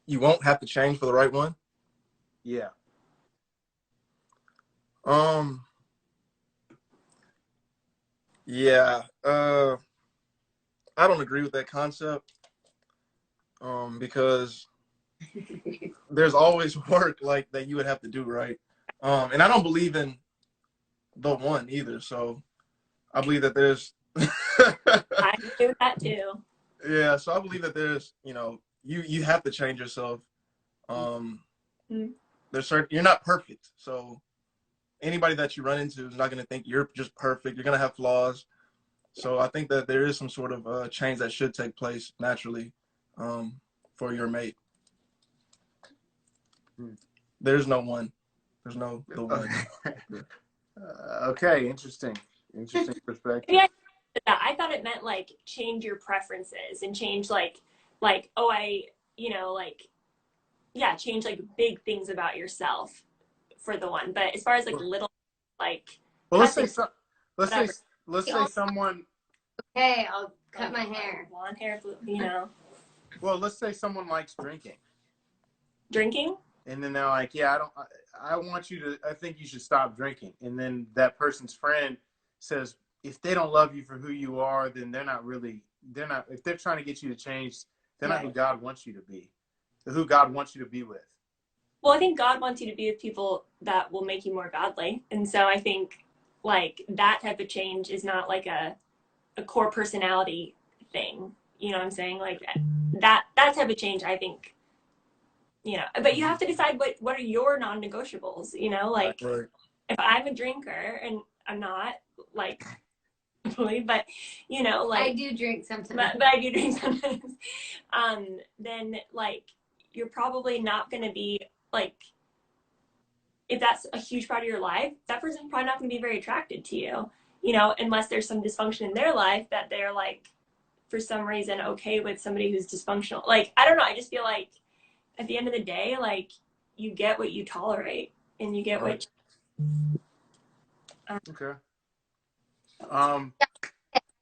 You won't have to change for the right one? Yeah. Yeah. I don't agree with that concept. Because there's always work like that you would have to do, right? And I don't believe in the one either. So I believe that there's I do that too. Yeah, so I believe that there's, you have to change yourself. There's certain, you're not perfect. So anybody that you run into is not going to think you're just perfect. You're going to have flaws. So I think that there is some sort of change that should take place naturally for your mate. There's no one. There's no the one. Okay, interesting perspective. Yeah, I thought it meant like change your preferences and change like oh change like big things about yourself for the one. But as far as like little like well, let's say someone. Okay, I'll cut my hair. Blonde hair, you know. Well, let's say someone likes drinking. Drinking? And then they're like, yeah, I think you should stop drinking. And then that person's friend says, if they don't love you for who you are, then if they're trying to get you to change, they're not who God wants you to be. They're who God wants you to be with. Well, I think God wants you to be with people that will make you more godly. And so I think like that type of change is not like a core personality thing. You know what I'm saying? Like that type of change, I think, you know, but you have to decide what are your non-negotiables, you know, like Right. If I'm a drinker and I'm not like, but you know, like I do drink sometimes. but I do drink sometimes. Then like, you're probably not going to be like, if that's a huge part of your life, that person's probably not going to be very attracted to you, you know, unless there's some dysfunction in their life that they're like, for some reason, okay with somebody who's dysfunctional. Like, I don't know. I just feel like at the end of the day, like you get what you tolerate and you get what. Okay. I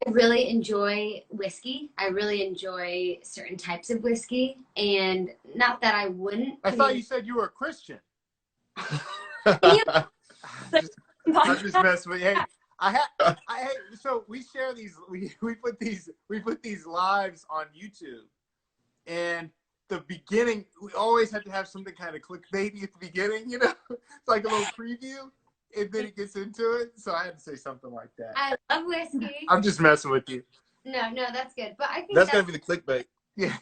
really enjoy whiskey. I really enjoy certain types of whiskey, and not that I wouldn't. I thought you said you were a Christian. You- I'm just messing with you. Hey, so we share these. We put these lives on YouTube, and the beginning we always have to have something kind of clickbaity at the beginning. You know, it's like a little preview, and then it gets into it. So I had to say something like that. I love whiskey. I'm just messing with you. No, that's good. But I think That's going to be the clickbait. Yeah.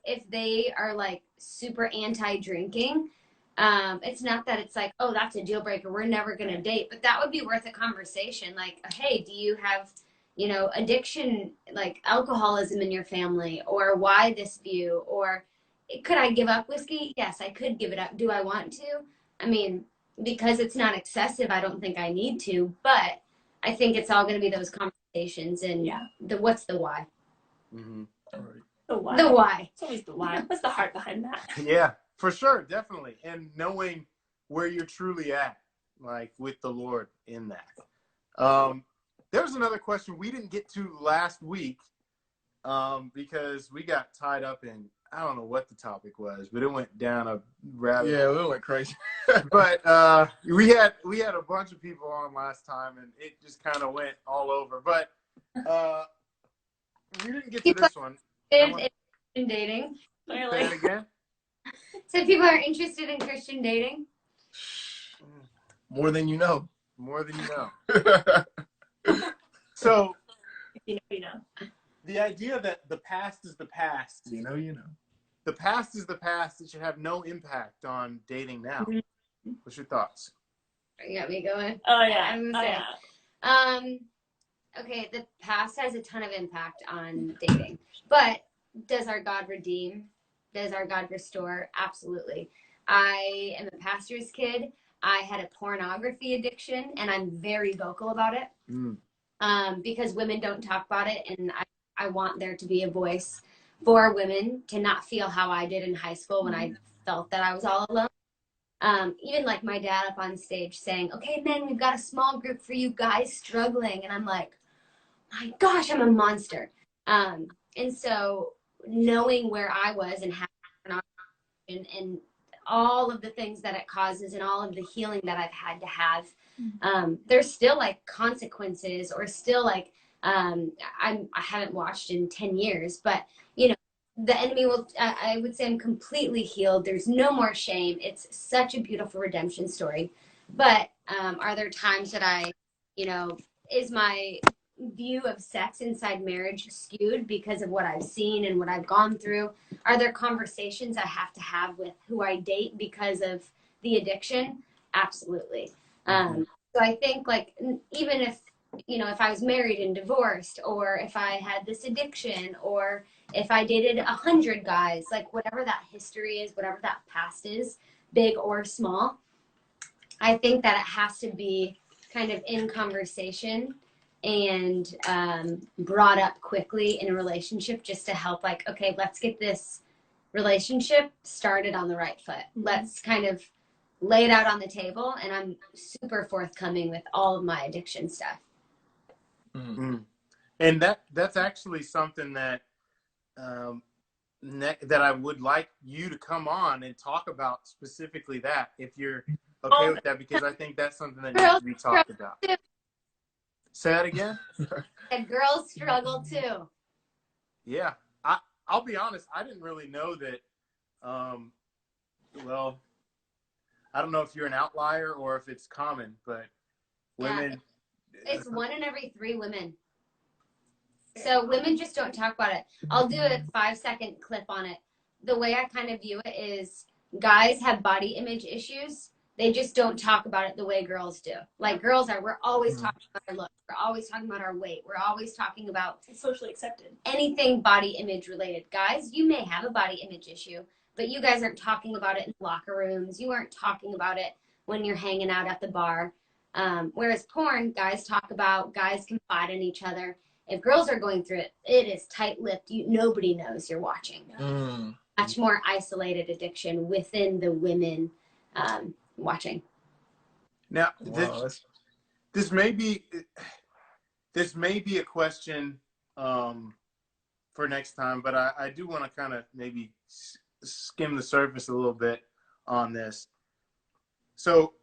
if they are like super anti-drinking, it's not that it's like, oh, that's a deal breaker, we're never going to date, but that would be worth a conversation. Like, hey, do you have, you know, addiction, like alcoholism in your family, or why this view, or could I give up whiskey? Yes, I could give it up. Do I want to? I mean, because it's not excessive, I don't think I need to, but I think it's all going to be those conversations and what's the why? Mm-hmm. All right. The why. The why. It's always the why. What's the heart behind that? Yeah, for sure, definitely, and knowing where you're truly at, like with the Lord in that. There was another question we didn't get to last week because we got tied up in, I don't know what the topic was, but it went down a rabbit hole. Yeah, it went crazy. But we had a bunch of people on last time, and it just kind of went all over. But we didn't get to this one. In dating. Say it again. So people are interested in Christian dating. More than you know. More than you know. So, If you know, you know. the idea that the past is the past. You know. The past is the past. It should have no impact on dating now. Mm-hmm. What's your thoughts? You got me going. Oh yeah. I'm Oh gonna say, yeah. okay, the past has a ton of impact on dating, but does our God redeem? Does our God restore? Absolutely. I am a pastor's kid. I had a pornography addiction, and I'm very vocal about it because women don't talk about it, and I want there to be a voice for women to not feel how I did in high school when I felt that I was all alone. Even like my dad up on stage saying, okay, men, we've got a small group for you guys struggling. And I'm like, my gosh, I'm a monster. And so knowing where I was and having and all of the things that it causes and all of the healing that I've had to have, there's still like consequences or still like, I haven't watched in 10 years, but you know, the enemy will, I would say I'm completely healed. There's no more shame. It's such a beautiful redemption story. But are there times that I, you know, is my view of sex inside marriage skewed because of what I've seen and what I've gone through? Are there conversations I have to have with who I date because of the addiction? Absolutely. So I think like even if, if I was married and divorced, or if I had this addiction, or if I dated 100 guys, like whatever that history is, whatever that past is, big or small, I think that it has to be kind of in conversation and brought up quickly in a relationship, just to help, like, okay, let's get this relationship started on the right foot. Let's kind of lay it out on the table, and I'm super forthcoming with all of my addiction stuff. And that's actually something that that I would like you to come on and talk about, specifically that, if you're okay with that, because I think that's something that needs to be talked about. Say that again? And girls struggle too. Yeah. I'll be honest, I didn't really know that. Well, I don't know if you're an outlier or if it's common, but women. Yeah, it's 1 in every 3 women. So women just don't talk about it. I'll do a 5-second clip on it. The way I kind of view it is, guys have body image issues. They just don't talk about it the way girls do. Like girls we're always talking about our look. We're always talking about our weight. We're always talking about It's socially accepted. Anything body image related. Guys, you may have a body image issue, but you guys aren't talking about it in locker rooms. You aren't talking about it when you're hanging out at the bar. Whereas porn, guys talk about, guys confide in each other. If girls are going through it, it is tight-lipped. Nobody knows you're watching. Much more isolated addiction within the women watching. Now, this may be a question for next time, but I do want to kind of maybe skim the surface a little bit on this. So,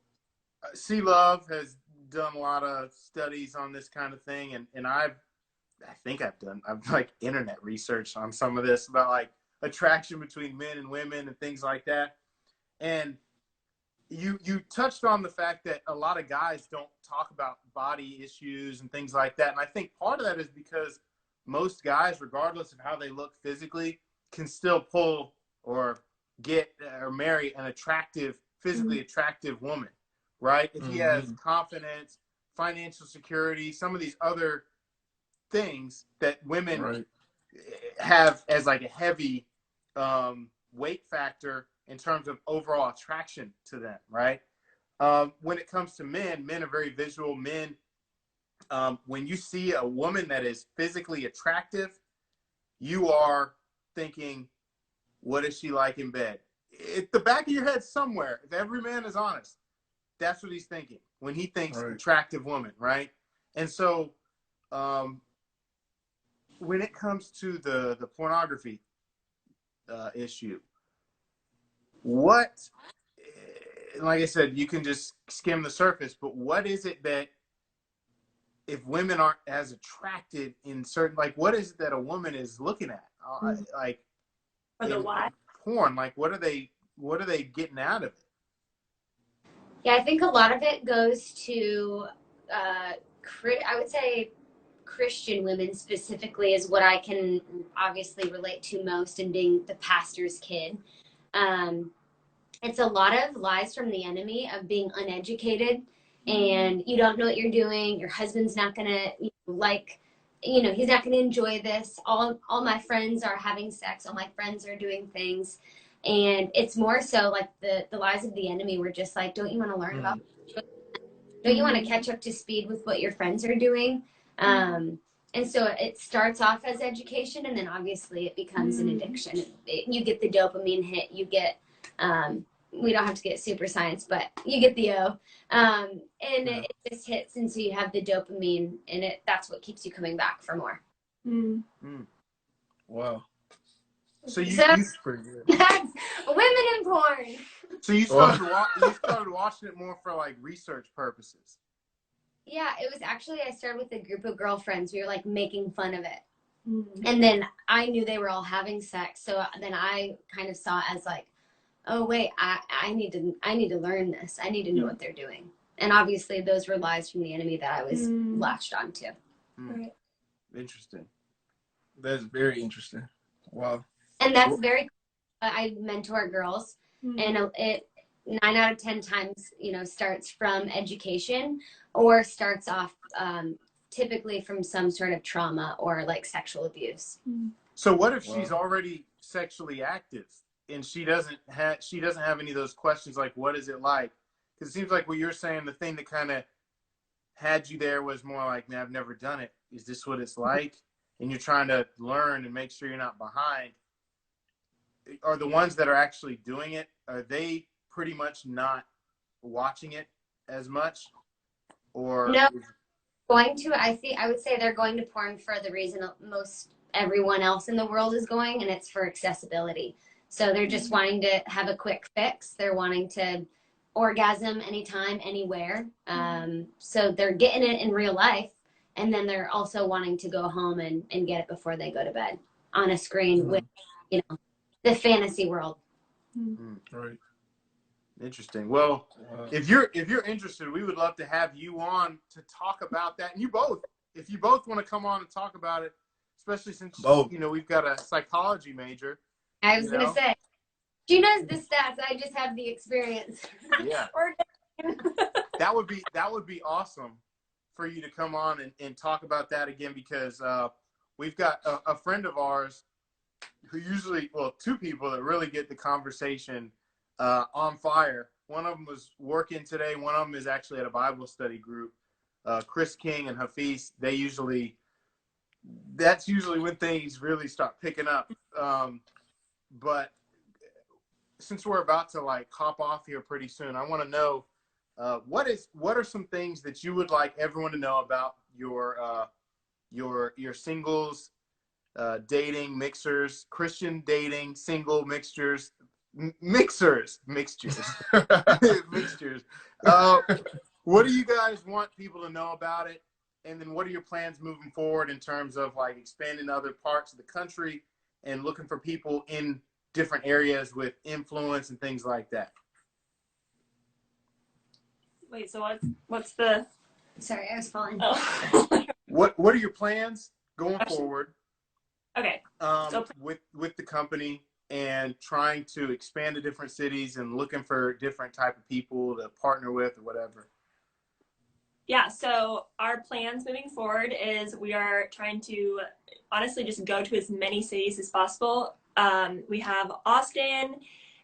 C Love has done a lot of studies on this kind of thing, and I've like internet research on some of this about like attraction between men and women and things like that. And you touched on the fact that a lot of guys don't talk about body issues and things like that. And I think part of that is because most guys, regardless of how they look physically, can still pull or get or marry an attractive, physically attractive woman, right? If he has confidence, financial security, some of these other things that women have as like a heavy weight factor in terms of overall attraction to them, right? When it comes to men are very visual. Men, when you see a woman that is physically attractive, you are thinking, what is she like in bed? At the back of your head somewhere, if every man is honest, that's what he's thinking when he thinks attractive woman, right? And so when it comes to the pornography issue, what, like I said, you can just skim the surface, but what is it that, if women aren't as attracted in certain, like, what is it that a woman is looking at? Like, or the why? Porn, like, what are they getting out of it? Yeah, I think a lot of it goes to, I would say Christian women specifically is what I can obviously relate to most, in being the pastor's kid. It's a lot of lies from the enemy of being uneducated, and you don't know what you're doing. Your husband's not going to he's not going to enjoy this. All my friends are having sex. All my friends are doing things. And it's more so like the lies of the enemy were just like, don't you want to learn about this? Don't you want to catch up to speed with what your friends are doing? And so it starts off as education, and then obviously it becomes an addiction. You get the dopamine hit. You get, we don't have to get super science, but you get the O. And it just hits, and so you have the dopamine, and that's what keeps you coming back for more. Wow. So That's women in porn. So you started watching it more for like research purposes. Yeah, it was actually, I started with a group of girlfriends. We were like making fun of it. And then I knew they were all having sex. So then I kind of saw it as like, oh wait, I need to learn this. I need to know what they're doing. And obviously those were lies from the enemy that I was latched onto. Right. Interesting. That's very interesting. Wow. And that's very, I mentor girls, and 9 out of 10 times, starts from education or starts off typically from some sort of trauma or like sexual abuse. So what if she's already sexually active and she doesn't have any of those questions like, what is it like? Because it seems like what you're saying, the thing that kind of had you there was more like, man, I've never done it. Is this what it's like? And you're trying to learn and make sure you're not behind. Are the ones that are actually doing it, are they pretty much not watching it as much? Or no, I would say they're going to porn for the reason most everyone else in the world is going, and it's for accessibility. So they're just wanting to have a quick fix. They're wanting to orgasm anytime, anywhere. So they're getting it in real life, and then they're also wanting to go home and get it before they go to bed on a screen with, the fantasy world. Right. Interesting. Well, if you're interested, we would love to have you on to talk about that. And if you both want to come on and talk about it, especially since we've got a psychology major. I was gonna say, she knows the stats. I just have the experience. Yeah. that would be awesome for you to come on and talk about that again, because we've got a friend of ours who usually, two people that really get the conversation on fire. One of them was working today. One of them is actually at a Bible study group. Chris King and Hafiz, that's usually when things really start picking up. But since we're about to like hop off here pretty soon, I want to know what are some things that you would like everyone to know about your singles, dating, mixers, Christian dating, single mixtures. Mixtures. What do you guys want people to know about it? And then what are your plans moving forward in terms of like expanding to other parts of the country and looking for people in different areas with influence and things like that? Wait, so what's the... Sorry, I was falling. Oh. What are your plans going forward? Okay. With the company and trying to expand to different cities and looking for different type of people to partner with or whatever? Yeah, so our plans moving forward is we are trying to honestly just go to as many cities as possible. We have Austin,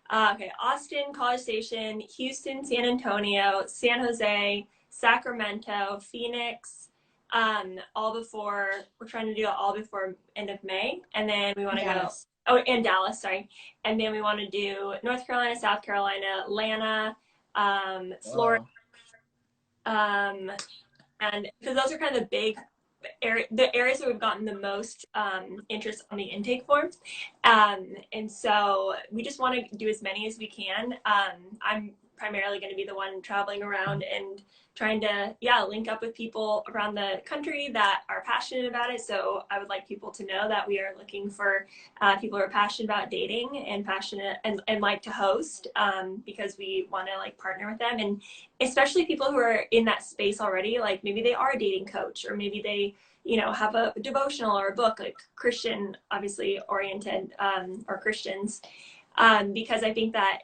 College Station, Houston, San Antonio, San Jose, Sacramento, Phoenix, we're trying to do it all before end of May. And then we want to and Dallas, sorry. And then we want to do North Carolina, South Carolina, Atlanta, Florida. And because those are kind of the big the areas that we've gotten the most interest on the intake form. And so we just want to do as many as we can. I'm primarily going to be the one traveling around and trying to, link up with people around the country that are passionate about it. So I would like people to know that we are looking for people who are passionate about dating and passionate and like to host, because we want to like partner with them. And especially people who are in that space already, like maybe they are a dating coach, or maybe they, have a devotional or a book, like Christian, obviously oriented, or Christians, because I think that,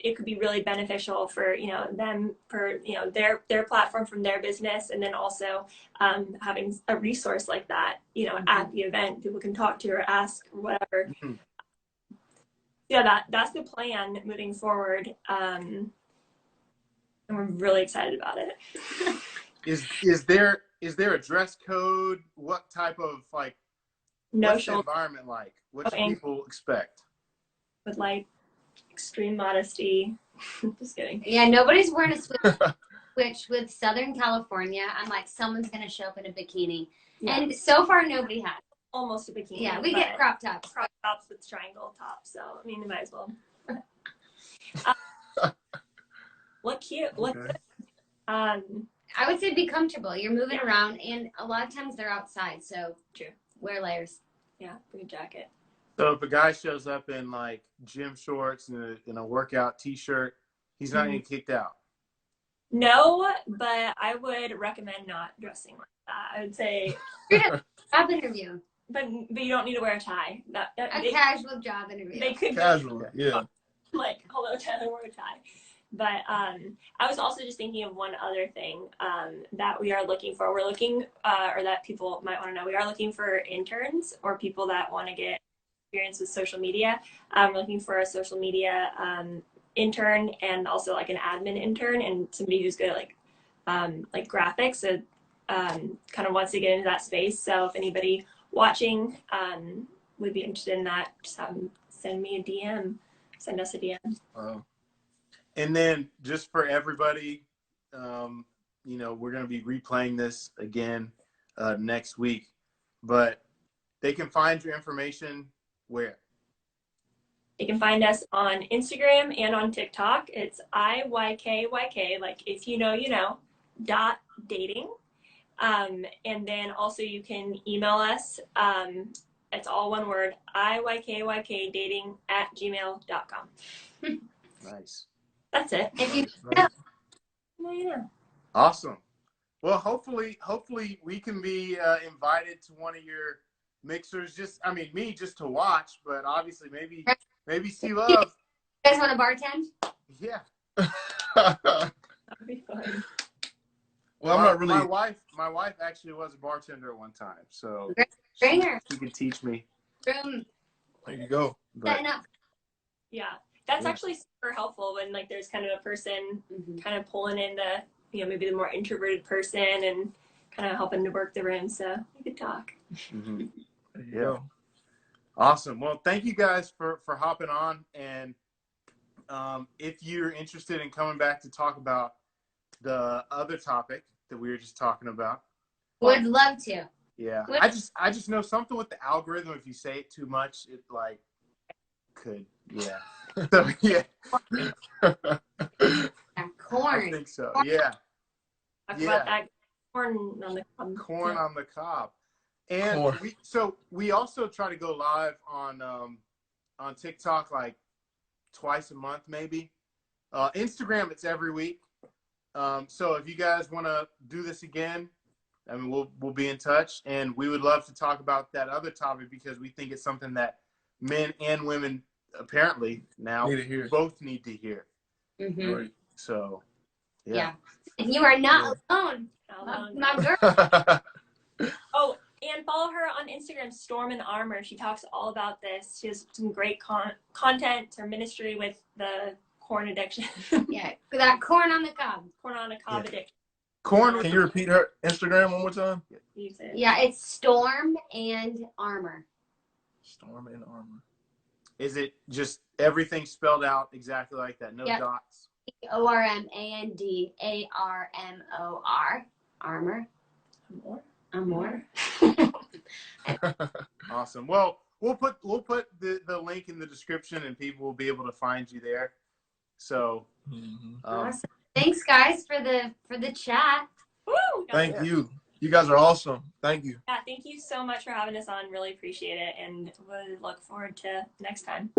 it could be really beneficial for them, for their platform from their business, and then also having a resource like that at the event people can talk to or ask or whatever. That's the plan moving forward, and we're really excited about it. Is there a dress code? What type of what's the environment like? What do people expect? With like extreme modesty. Just kidding. Yeah, nobody's wearing a switch with Southern California. I'm like, someone's gonna show up in a bikini, and so far nobody has. Almost a bikini. Yeah, we get crop tops with triangle tops. So I mean, you might as well. Look cute. Look good. I would say be comfortable. You're moving around, and a lot of times they're outside, so true. Wear layers. Yeah, bring a jacket. So if a guy shows up in like gym shorts and a workout t-shirt, he's not getting kicked out? No, but I would recommend not dressing like that. I would say job interview. But you don't need to wear a tie. A casual job interview. They could casual, yeah. like, hello, Tyler, we're a tie. But I was also just thinking of one other thing that we are looking for. We're looking, or that people might want to know, we are looking for interns or people that want to get experience with social media. We're looking for a social media intern and also like an admin intern and somebody who's good at like graphics. So kind of wants to get into that space. So if anybody watching would be interested in that, just send me a DM. Send us a DM. Wow. And then just for everybody, you know, we're going to be replaying this again next week, but they can find your information where? You can find us on Instagram and on TikTok. It's IYKYK, like if you know, you know, .dating. And then also you can email us. It's all one word, IYKYKdating@gmail.com. Nice. That's it. If you Nice. Yeah. Awesome. Well, hopefully we can be invited to one of your mixers. Me just to watch, but obviously maybe see love. you guys want to bartend? Yeah. That'd be fun. Well, I'm not really. My wife actually was a bartender at one time, so Bring her. she can teach me. Room There you go. But setting up. Yeah. That's Yeah. actually super helpful when like there's kind of a person Mhm. kind of pulling into, you know, maybe the more introverted person and kind of helping to work the room. So we could talk. mhm. There you Yeah. go. Awesome. Well, thank you guys for hopping on. And if you're interested in coming back to talk about the other topic that we were just talking about, Would love to. yeah, What- I just know something with the algorithm. If you say it too much, it like could, yeah. So yeah, Yeah, I corn. think so. Yeah, Talk Yeah. about that corn on the cob. corn on the cob. And Corn. we also try to go live on TikTok like twice a month maybe. Instagram it's every week. So if you guys want to do this again, I mean we'll be in touch, and we would love to talk about that other topic because we think it's something that men and women apparently now Need to hear. both need to hear. Mhm. Right. So Yeah. And you are not alone. How My, long? my girl. Oh, and follow her on Instagram, Storm and Armor. She talks all about this. She has some great content, her ministry with the corn addiction. Yeah. That corn on the cob. Corn on a cob Yeah. addiction. corn Can you repeat her Instagram one more time? Use it. Yeah, it's Storm and Armor. Storm and Armor. is it just everything spelled out exactly like that? No Yep. dots. ORMANDARMOR. Armor. More. Amor. Awesome. Well, we'll put the link in the description, and people will be able to find you there. So Mhm. Awesome. Thanks, guys, for the chat. Woo! Thank you. You guys are awesome. Thank you. Yeah, thank you so much for having us on. Really appreciate it, and we'll look forward to next time.